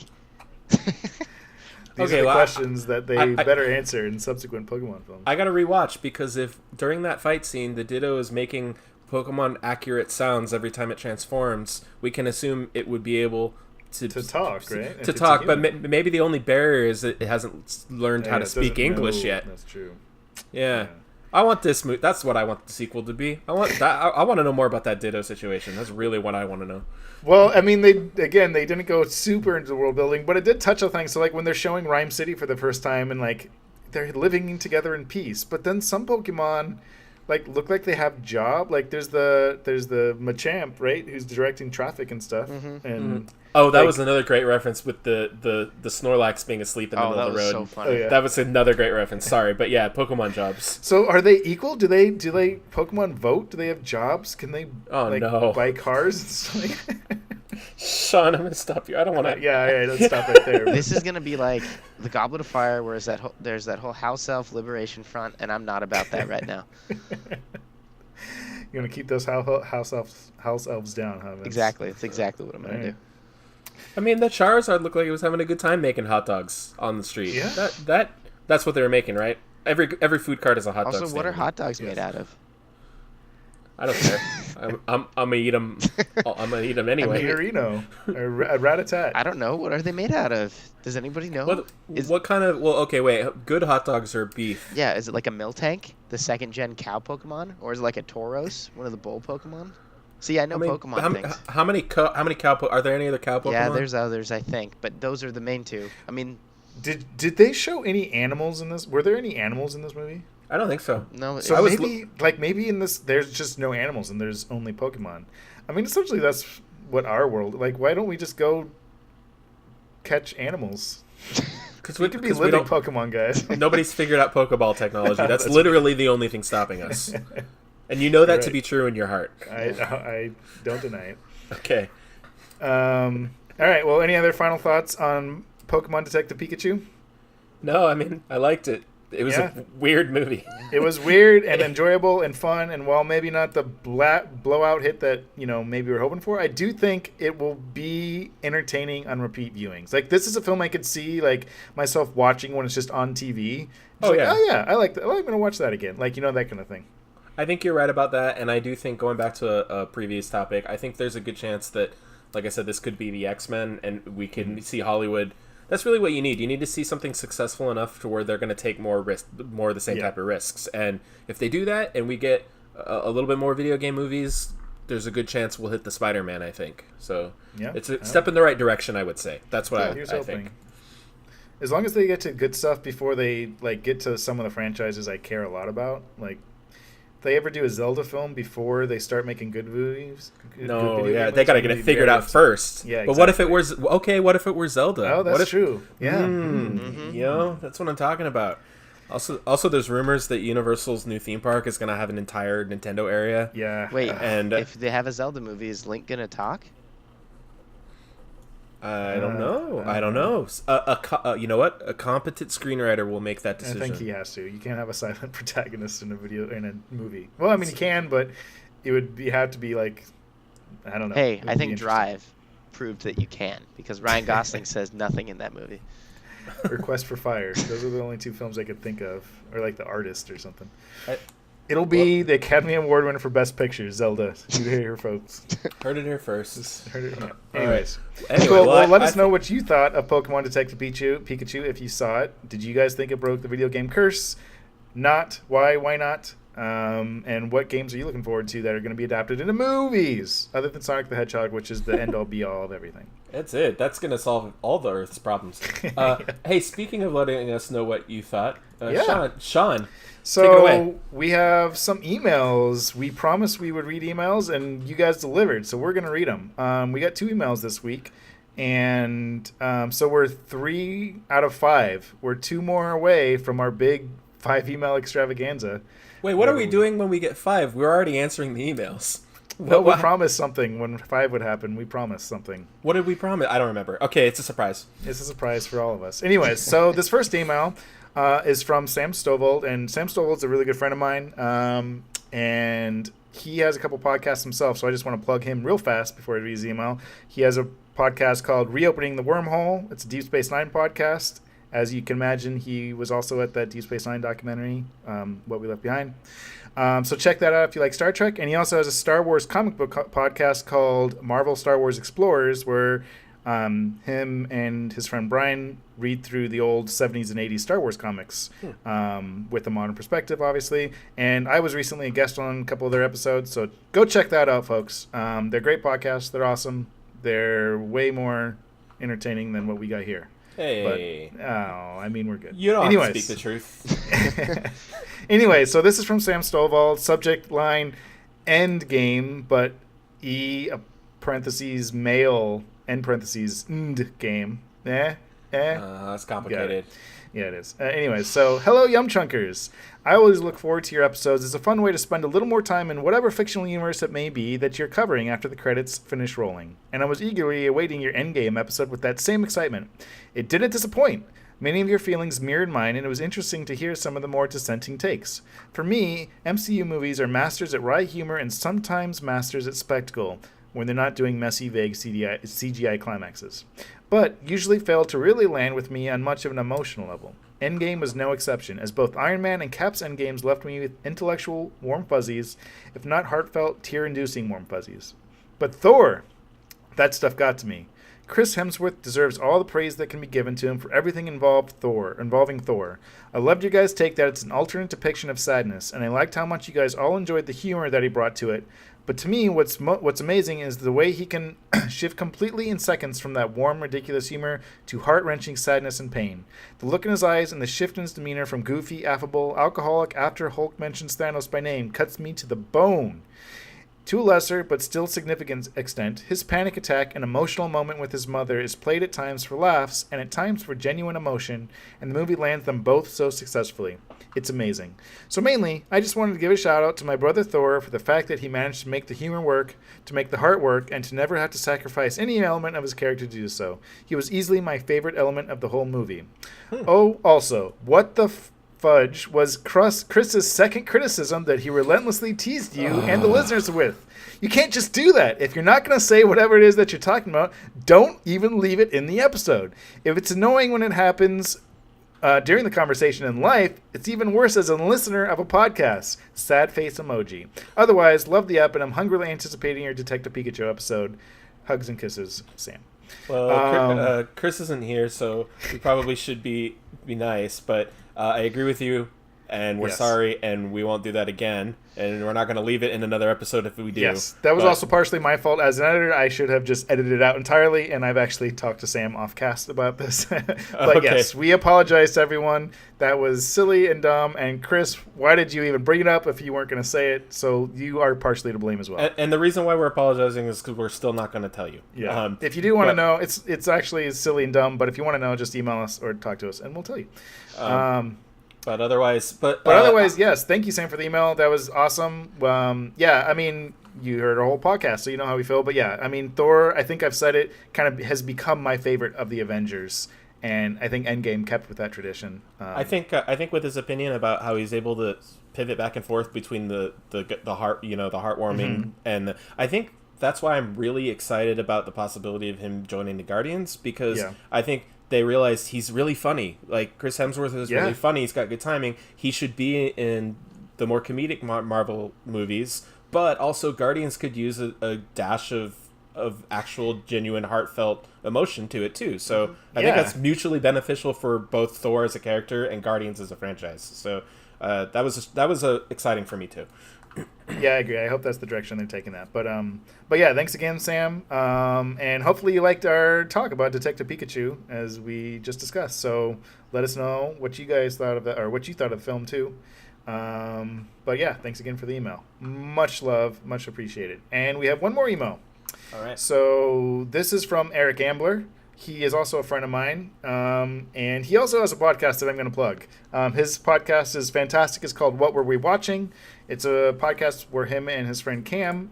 These Okay, are the well, questions that they I- better answer in subsequent Pokemon films. I gotta rewatch because if during that fight scene the Ditto is making Pokemon accurate sounds every time it transforms, we can assume it would be able to talk, right? If To it's a talk, but human. maybe the only barrier is that it hasn't learned how Yeah, to it speak doesn't English know- yet. That's true. Yeah. I want this movie. That's what I want the sequel to be. I want that. I want to know more about that Ditto situation. That's really what I want to know. Well, I mean, they didn't go super into the world building, but it did touch on things. So, like when they're showing Rhyme City for the first time, and like they're living together in peace, but then some Pokemon like look like they have job. Like there's the Machamp, right, who's directing traffic and stuff, and Oh, that Like- was another great reference with the Snorlax being asleep in the Oh, middle that of the was road. so funny. Oh, yeah. That was another great reference. Sorry, but yeah, Pokemon jobs. So are they equal? Do they Pokemon vote? Do they have jobs? Can they no. buy cars and stuff? Sean, I'm gonna stop you. I don't want to. yeah, let's stop right there. This is gonna be like the Goblet of Fire, where there's that whole House Elf Liberation Front, and I'm not about that right now. You're gonna keep those house elves down, huh? Vince? Exactly, that's exactly what I'm gonna Alright. do. I mean, that Charizard looked like he was having a good time making hot dogs on the street. Yeah. That's what they were making, right? Every food cart is a hot dog. Also, what are stand. hot dogs Yes. made out of? I don't care. I'm gonna eat them. I'm gonna eat them anyway. Meteorino or a Rattata. I don't know. What are they made out of? Does anybody know? What kind of? Well, okay, wait. Good hot dogs are beef. Yeah, is it like a Miltank, the second gen cow Pokemon, or is it like a Tauros, one of the bull Pokemon? See, I know Pokemon things. How many cow? Are there any other cow Pokemon? Yeah, there's others, I think, but those are the main two. I mean, Did they show any animals in this? Were there any animals in this movie? I don't think so. no. So I was maybe in this there's just no animals and there's only Pokemon. I mean, essentially that's what our world. Like, why don't we just go catch animals? Because We could be living Pokemon guys. Nobody's figured out Pokeball technology. That's That's literally the only thing stopping us. And you know that to Right. be true in your heart. I don't deny it. Okay. All right. Well, any other final thoughts on Pokemon Detective Pikachu? No, I mean, I liked it. It was Yeah. a weird movie. It was weird and enjoyable and fun, and while maybe not the blowout hit that maybe we were hoping for, I do think it will be entertaining on repeat viewings. Like, this is a film I could see like myself watching when it's just on TV. Oh, yeah. Oh yeah, I like that. I'm gonna watch that again. Like, that kind of thing. I think you're right about that, and I do think, going back to a previous topic, I think there's a good chance that, like I said, this could be the X-Men, and we can see Hollywood. That's really what you need. You need to see something successful enough to where they're going to take more of the same Yeah. type of risks. And if they do that, and we get a little bit more video game movies, there's a good chance we'll hit the Spider-Man, I think. So Yeah. it's a step in the right direction, I would say. That's what I hoping. think. As long as they get to good stuff before they get to some of the franchises I care a lot about, if they ever do a Zelda film before they start making good movies. No, yeah, they got to get it figured out first. Yeah, but what if it were What if it were Zelda? Oh, that's true. Yeah, That's what I'm talking about. Also, there's rumors that Universal's new theme park is going to have an entire Nintendo area. Yeah. Wait, and if they have a Zelda movie, is Link gonna talk? I don't know. I don't know. You know what? A competent screenwriter will make that decision. I think he has to. You can't have a silent protagonist in a movie. Well, I mean, you can, but it would have to be I don't know. Hey, I think Drive proved that you can, because Ryan Gosling says nothing in that movie. Or Quest for Fire. Those are the only two films I could think of. Or The Artist or something. It'll be the Academy Award winner for Best Picture, Zelda. You hear, folks. Heard it here first. Anyways. Anyway, cool. Well, let us know what you thought of Pokemon Detective Pikachu if you saw it. Did you guys think it broke the video game curse? Not. Why? Why not? And what games are you looking forward to that are going to be adapted into movies other than Sonic the Hedgehog, which is the end-all be-all of everything? That's it. That's going to solve all the Earth's problems. Hey, speaking of letting us know what you thought, Sean, so take it away. We have some emails. We promised we would read emails, and you guys delivered, so we're going to read them. We got 2 emails this week, and so we're 3 out of 5. We're 2 more away from our big 5 email extravaganza. Wait, what are we doing when we get 5? We're already answering the emails. Well, we promised something when 5 would happen. We promised something. What did we promise? I don't remember. Okay, it's a surprise. It's a surprise for all of us. Anyways, so this first email is from Sam Stovold, and Sam Stovold's a really good friend of mine, and he has a couple podcasts himself, so I just want to plug him real fast before I read his email. He has a podcast called Reopening the Wormhole. It's a Deep Space Nine podcast. As you can imagine, he was also at that Deep Space Nine documentary, What We Left Behind. So check that out if you like Star Trek. And he also has a Star Wars comic book podcast called Marvel Star Wars Explorers, where him and his friend Brian read through the old 70s and 80s Star Wars comics with a modern perspective, obviously. And I was recently a guest on a couple of their episodes, so go check that out, folks. They're great podcasts. They're awesome. They're way more entertaining than what we got here. Hey. But, I mean, we're good. You don't have to speak the truth. Anyway, so this is from Sam Stovall. Subject line, Endgame, but parentheses, male, end parentheses, game. That's complicated. Yeah, it is. Anyways, so hello, Yum Chunkers. I always look forward to your episodes. It's a fun way to spend a little more time in whatever fictional universe it may be that you're covering after the credits finish rolling. And I was eagerly awaiting your Endgame episode with that same excitement. It didn't disappoint. Many of your feelings mirrored mine, and it was interesting to hear some of the more dissenting takes. For me, MCU movies are masters at wry humor and sometimes masters at spectacle, when they're not doing messy, vague CGI climaxes, but usually fail to really land with me on much of an emotional level. Endgame was no exception, as both Iron Man and Cap's Endgames left me with intellectual warm fuzzies, if not heartfelt, tear-inducing warm fuzzies. But Thor! That stuff got to me. Chris Hemsworth deserves all the praise that can be given to him for everything involving Thor. I loved your guys' take that it's an alternate depiction of sadness, and I liked how much you guys all enjoyed the humor that he brought to it. But to me, what's amazing is the way he can shift completely in seconds from that warm, ridiculous humor to heart-wrenching sadness and pain. The look in his eyes and the shift in his demeanor from goofy, affable, alcoholic after Hulk mentions Thanos by name cuts me to the bone. To a lesser, but still significant extent, his panic attack and emotional moment with his mother is played at times for laughs and at times for genuine emotion, and the movie lands them both so successfully. It's amazing. So mainly, I just wanted to give a shout out to my brother Thor for the fact that he managed to make the humor work, to make the heart work, and to never have to sacrifice any element of his character to do so. He was easily my favorite element of the whole movie. Oh, also, what the fudge was Chris's second criticism that he relentlessly teased you and the listeners with. You can't just do that. If you're not going to say whatever it is that you're talking about, don't even leave it in the episode. If it's annoying when it happens during the conversation in life, it's even worse as a listener of a podcast. Sad face emoji. Otherwise, love the app, and I'm hungrily anticipating your Detective Pikachu episode. Hugs and kisses, Sam. Well, Chris isn't here, so we probably should be nice, but I agree with you. and we're Yes. sorry, and we won't do that again, and we're not going to leave it in another episode if we do. Yes, that was But- also partially my fault as an editor. I should have just edited it out entirely, and I've actually talked to Sam off cast about this. But Okay. yes, we apologize to everyone. That was silly and dumb. And Chris, why did you even bring it up if you weren't going to say it? So you are partially to blame as well. And the reason why we're apologizing is because we're still not going to tell you. Yeah. If you do want to but- know, it's actually silly and dumb. But if you want to know, just email us or talk to us, and we'll tell you. But otherwise, Otherwise, yes. Thank you, Sam, for the email. That was awesome. Yeah, I mean, you heard our whole podcast, so you know how we feel. But yeah, I mean, Thor, I think I've said it, kind of has become my favorite of the Avengers. And I think Endgame kept with that tradition. I think with his opinion about how he's able to pivot back and forth between the heart, the heartwarming, and I think that's why I'm really excited about the possibility of him joining the Guardians, because I think they realized he's really funny. Like, Chris Hemsworth is really funny. He's got good timing. He should be in the more comedic Marvel movies, but also Guardians could use a dash of actual genuine heartfelt emotion to it too. So I think that's mutually beneficial for both Thor as a character and Guardians as a franchise. So that was exciting for me too. Yeah, I agree. I hope that's the direction they're taking that. But yeah, thanks again, Sam. And hopefully you liked our talk about Detective Pikachu as we just discussed. So let us know what you guys thought of that, or what you thought of the film too. But yeah, thanks again for the email. Much love, much appreciated. And we have one more email. All right. So this is from Eric Ambler. He is also a friend of mine, and he also has a podcast that I'm going to plug. His podcast is fantastic. It's called What Were We Watching? It's a podcast where him and his friend Cam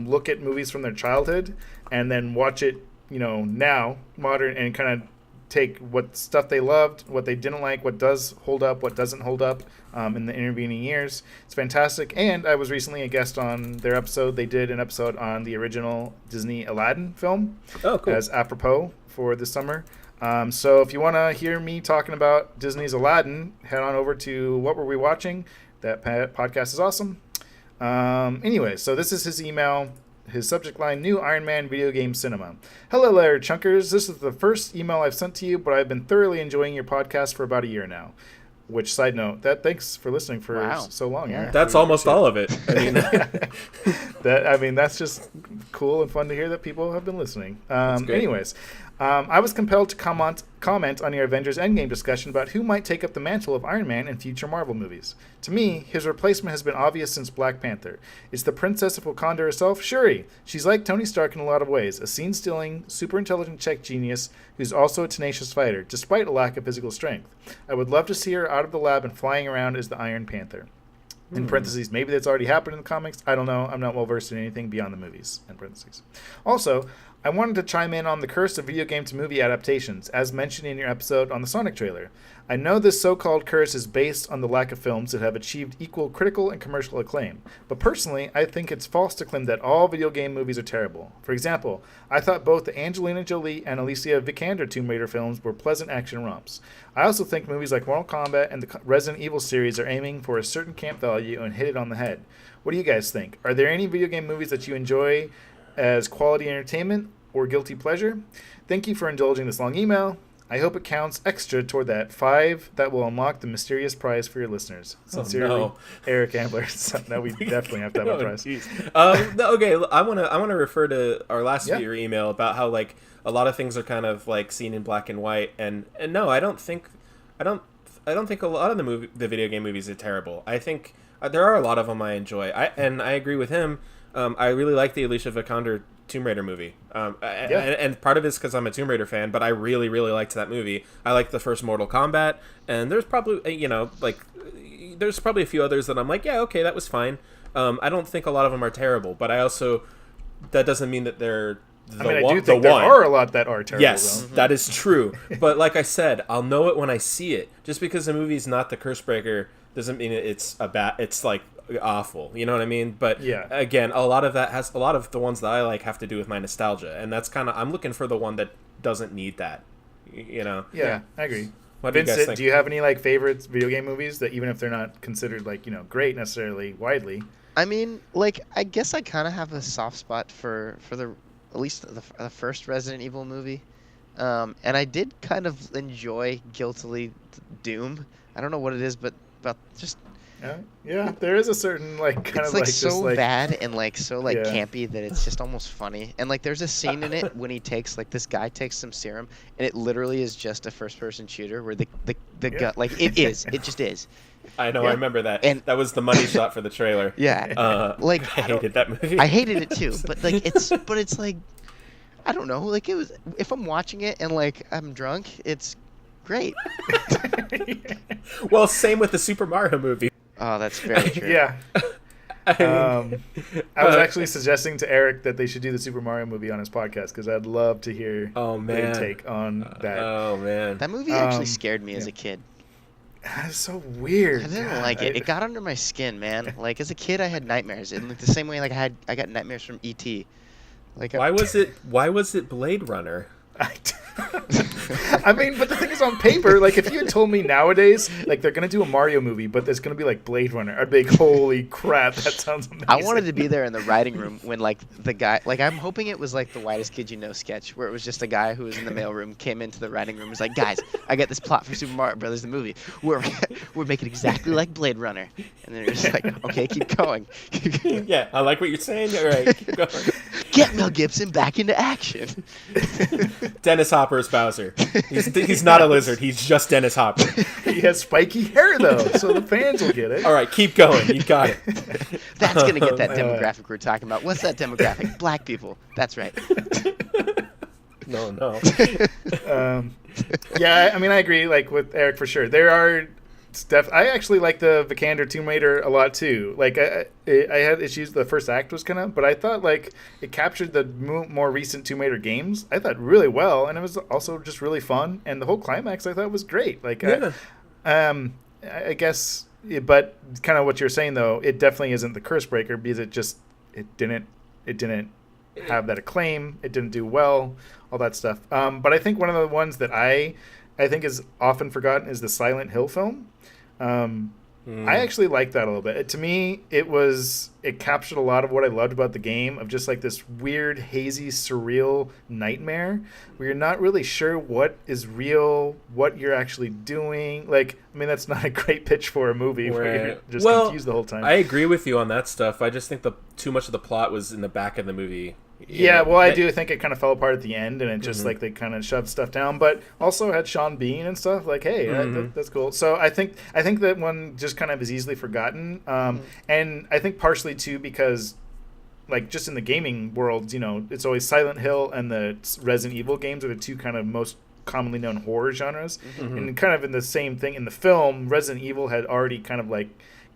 look at movies from their childhood and then watch it, now, modern, and kind of take what stuff they loved, what they didn't like, what does hold up, what doesn't hold up in the intervening years. It's fantastic. And I was recently a guest on their episode. They did an episode on the original Disney Aladdin film as apropos for this summer. So if you want to hear me talking about Disney's Aladdin, head on over to What Were We Watching? That podcast is awesome. Anyway, so this is his email. His subject line, New Iron Man Video Game Cinema. Hello, Laird Chunkers. This is the first email I've sent to you, but I've been thoroughly enjoying your podcast for about a year now. Which, side note, thanks for listening for so long. Yeah. That's almost all of it. I mean, that's just cool and fun to hear that people have been listening. Anyways, I was compelled to comment on your Avengers Endgame discussion about who might take up the mantle of Iron Man in future Marvel movies. To me, his replacement has been obvious since Black Panther. It's the Princess of Wakanda herself, Shuri. She's like Tony Stark in a lot of ways, a scene-stealing, super-intelligent Czech genius who's also a tenacious fighter, despite a lack of physical strength. I would love to see her out of the lab and flying around as the Iron Panther. In parentheses, maybe that's already happened in the comics. I don't know. I'm not well versed in anything beyond the movies. In parentheses. Also, I wanted to chime in on the curse of video game to movie adaptations, as mentioned in your episode on the Sonic trailer. I know this so-called curse is based on the lack of films that have achieved equal critical and commercial acclaim, but personally, I think it's false to claim that all video game movies are terrible. For example, I thought both the Angelina Jolie and Alicia Vikander Tomb Raider films were pleasant action romps. I also think movies like Mortal Kombat and the Resident Evil series are aiming for a certain camp value and hit it on the head. What do you guys think? Are there any video game movies that you enjoy as quality entertainment or guilty pleasure? Thank you for indulging this long email. I hope it counts extra toward that 5 that will unlock the mysterious prize for your listeners. Sincerely, Eric Ambler. So now we definitely have to have a prize. Okay, I want to refer to our last viewer email about how like a lot of things are kind of like seen in black and white, and no, I don't think a lot of the video game movies are terrible. I think there are a lot of them I enjoy. I agree with him. I really like the Alicia Vikander Tomb Raider movie. And part of it's because I'm a Tomb Raider fan, but I really, really liked that movie. I liked the first Mortal Kombat, and there's probably, there's probably a few others that I'm like, yeah, okay, that was fine. I don't think a lot of them are terrible, but I also, that doesn't mean that they're I do think there are a lot that are terrible. Yes, that is true. But like I said, I'll know it when I see it. Just because a movie's not the curse breaker doesn't mean it's like awful, you know what I mean? But again, a lot of the ones that I like have to do with my nostalgia, and that's kind of, I'm looking for the one that doesn't need that, I agree. What Vincent, do you have any like favorites video game movies that, even if they're not considered like great necessarily widely? I mean, like, I guess I kind of have a soft spot for the at least the first Resident Evil movie, and I did kind of enjoy guiltily Doom. I don't know what it is, but about just. Yeah, there is a certain kind It's of like just so bad and so Yeah. campy that it's just almost funny. And there's a scene in it when he takes this guy takes some serum and it literally is just a first person shooter where the gun it just is. I know, Yeah. I remember that. And- that was the money shot for the trailer. Yeah. I hated that movie. I hated it too, but it's I don't know, it was if I'm watching it and I'm drunk, it's great. Well, same with the Super Mario movie. Oh, that's very true. Yeah. I was actually suggesting to Eric that they should do the Super Mario movie on his podcast because I'd love to hear their take on that. Oh man, That movie actually scared me as a kid. That's so weird. I didn't like it. It got under my skin, man. As a kid, I had nightmares. In the same way, I got nightmares from E.T. Why was it Blade Runner? I mean, but the thing is, on paper, if you had told me nowadays, they're gonna do a Mario movie, but there's gonna be Blade Runner, I'd be like, holy crap, that sounds amazing. I wanted to be there in the writing room when the guy, I'm hoping it was the Whitest Kid You Know sketch where it was just a guy who was in the mailroom came into the writing room, was like, guys, I got this plot for Super Mario Brothers the movie. We're making it exactly like Blade Runner, and they're just like, okay, keep going. Yeah, I like what you're saying. All right, keep going. Get Mel Gibson back into action. Dennis Hopper is Bowser. He's not a lizard. He's just Dennis Hopper. He has spiky hair though, so the fans will get it. All right, keep going. You got it. That's gonna get that demographic we're talking about. What's that demographic? Black people. That's right. No. Yeah, I mean, I agree. With Eric for sure. There are stuff. I actually like the Vikander Tomb Raider a lot too. I had issues. The first act was but I thought it captured the more recent Tomb Raider games. I thought really well, and it was also just really fun. And the whole climax I thought was great. Yeah. I guess, but kind of what you're saying though, it definitely isn't the curse breaker because it didn't have that acclaim. It didn't do well, all that stuff. But I think one of the ones that I think is often forgotten is the Silent Hill film. I actually like that a little bit. To me, it captured a lot of what I loved about the game of just this weird, hazy, surreal nightmare where you're not really sure what is real, what you're actually doing. I mean, that's not a great pitch for a movie where you're just confused the whole time. I agree with you on that stuff. I just think too much of the plot was in the back of the movie. I do think it kind of fell apart at the end, and it just they kind of shoved stuff down. But also had Sean Bean and stuff. That's cool. So I think that one just kind of is easily forgotten, and I think partially too because just in the gaming world, it's always Silent Hill and the Resident Evil games are the two kind of most commonly known horror genres, and kind of in the same thing in the film, Resident Evil had already kind of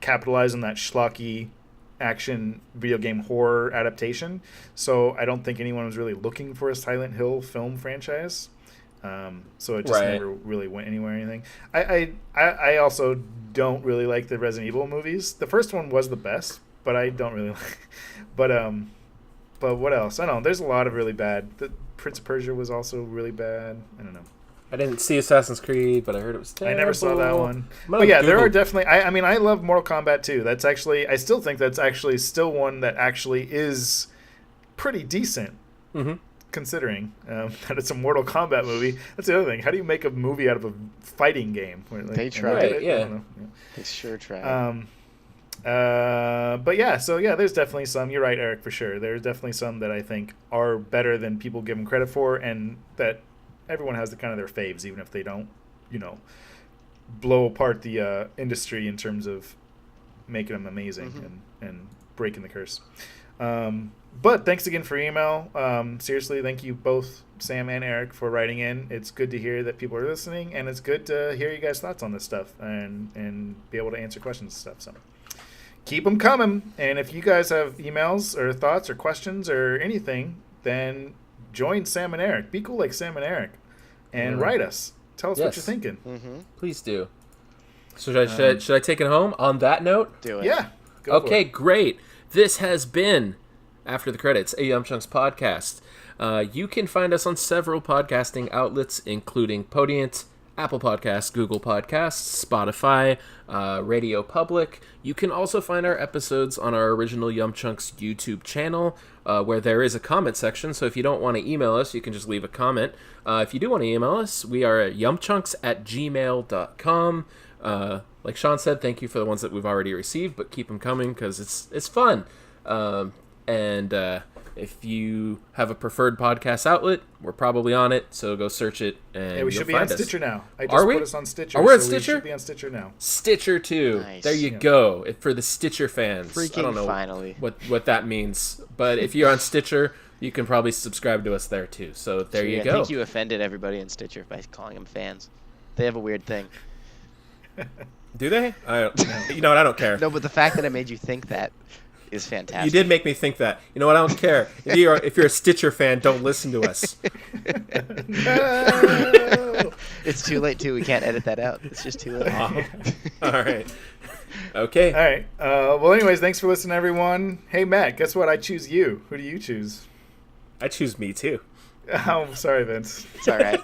capitalized on that schlocky action video game horror adaptation, so I don't think anyone was really looking for a Silent Hill film franchise, so it just never really went anywhere or anything. I also don't really like the Resident Evil movies. The first one was the best, but I don't really like but what else? I don't know, there's a lot of really bad. The Prince of Persia was also really bad. I don't know. I didn't see Assassin's Creed, but I heard it was terrible. I never saw that one. But yeah, there are definitely... I mean, I love Mortal Kombat too. That's actually... I still think that's actually still one that actually is pretty decent, considering that it's a Mortal Kombat movie. That's the other thing. How do you make a movie out of a fighting game? They tried. Yeah. They sure tried. But yeah, so yeah, there's definitely some. You're right, Eric, for sure. There's definitely some that I think are better than people give them credit for, and that everyone has their faves, even if they don't, blow apart the industry in terms of making them amazing and breaking the curse. But thanks again for your email. Seriously, thank you both, Sam and Eric, for writing in. It's good to hear that people are listening, and it's good to hear you guys' thoughts on this stuff and be able to answer questions and stuff. So keep them coming. And if you guys have emails or thoughts or questions or anything, then join Sam and Eric. Be cool like Sam and Eric, and write us. Tell us what you're thinking. Please do. So should I take it home on that note? Do it. Yeah. Okay, great. This has been After the Credits, a Yum Chunks podcast. You can find us on several podcasting outlets, including Podient, Apple Podcasts, Google Podcasts, Spotify, Radio Public. You can also find our episodes on our original Yum Chunks YouTube channel, where there is a comment section. So if you don't want to email us, you can just leave a comment. If you do want to email us, we are at yumchunks@gmail.com. Like Sean said, thank you for the ones that we've already received, but keep them coming because it's fun. And if you have a preferred podcast outlet, we're probably on it, so go search it. And Yeah, we should be on Stitcher now. I just Are we? put us on Stitcher. Are we on so Stitcher? We should be on Stitcher now. Stitcher too. Nice. There you Yeah. go. For the Stitcher fans. I don't Freaking know finally. what that means, but if you're on Stitcher, you can probably subscribe to us there too. So there you I go. think you offended everybody in Stitcher by calling them fans. They have a weird thing. Do they? You know what? I don't care. No, but the fact that I made you think that is fantastic. You did make me think that. You know what? I don't care. If you're a Stitcher fan, don't listen to us. No! It's too late too. We can't edit that out. It's just too late. All right. Okay. All right. Well, anyways, thanks for listening, everyone. Hey, Matt, guess what? I choose you. Who do you choose? I choose me too. Oh, sorry, Vince. It's all right.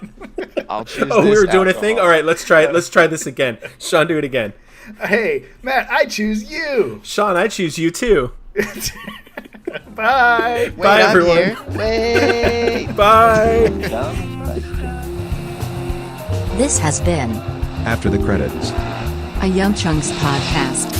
I'll choose. Oh, we this were doing a alcohol. thing. All right, let's try it. Let's try this again. Sean, do it again. Hey, Matt, I choose you. Sean, I choose you too. Bye. Wait, Bye, I'm everyone. here. Wait. Bye. This has been After the credits. a Young Chunks podcast.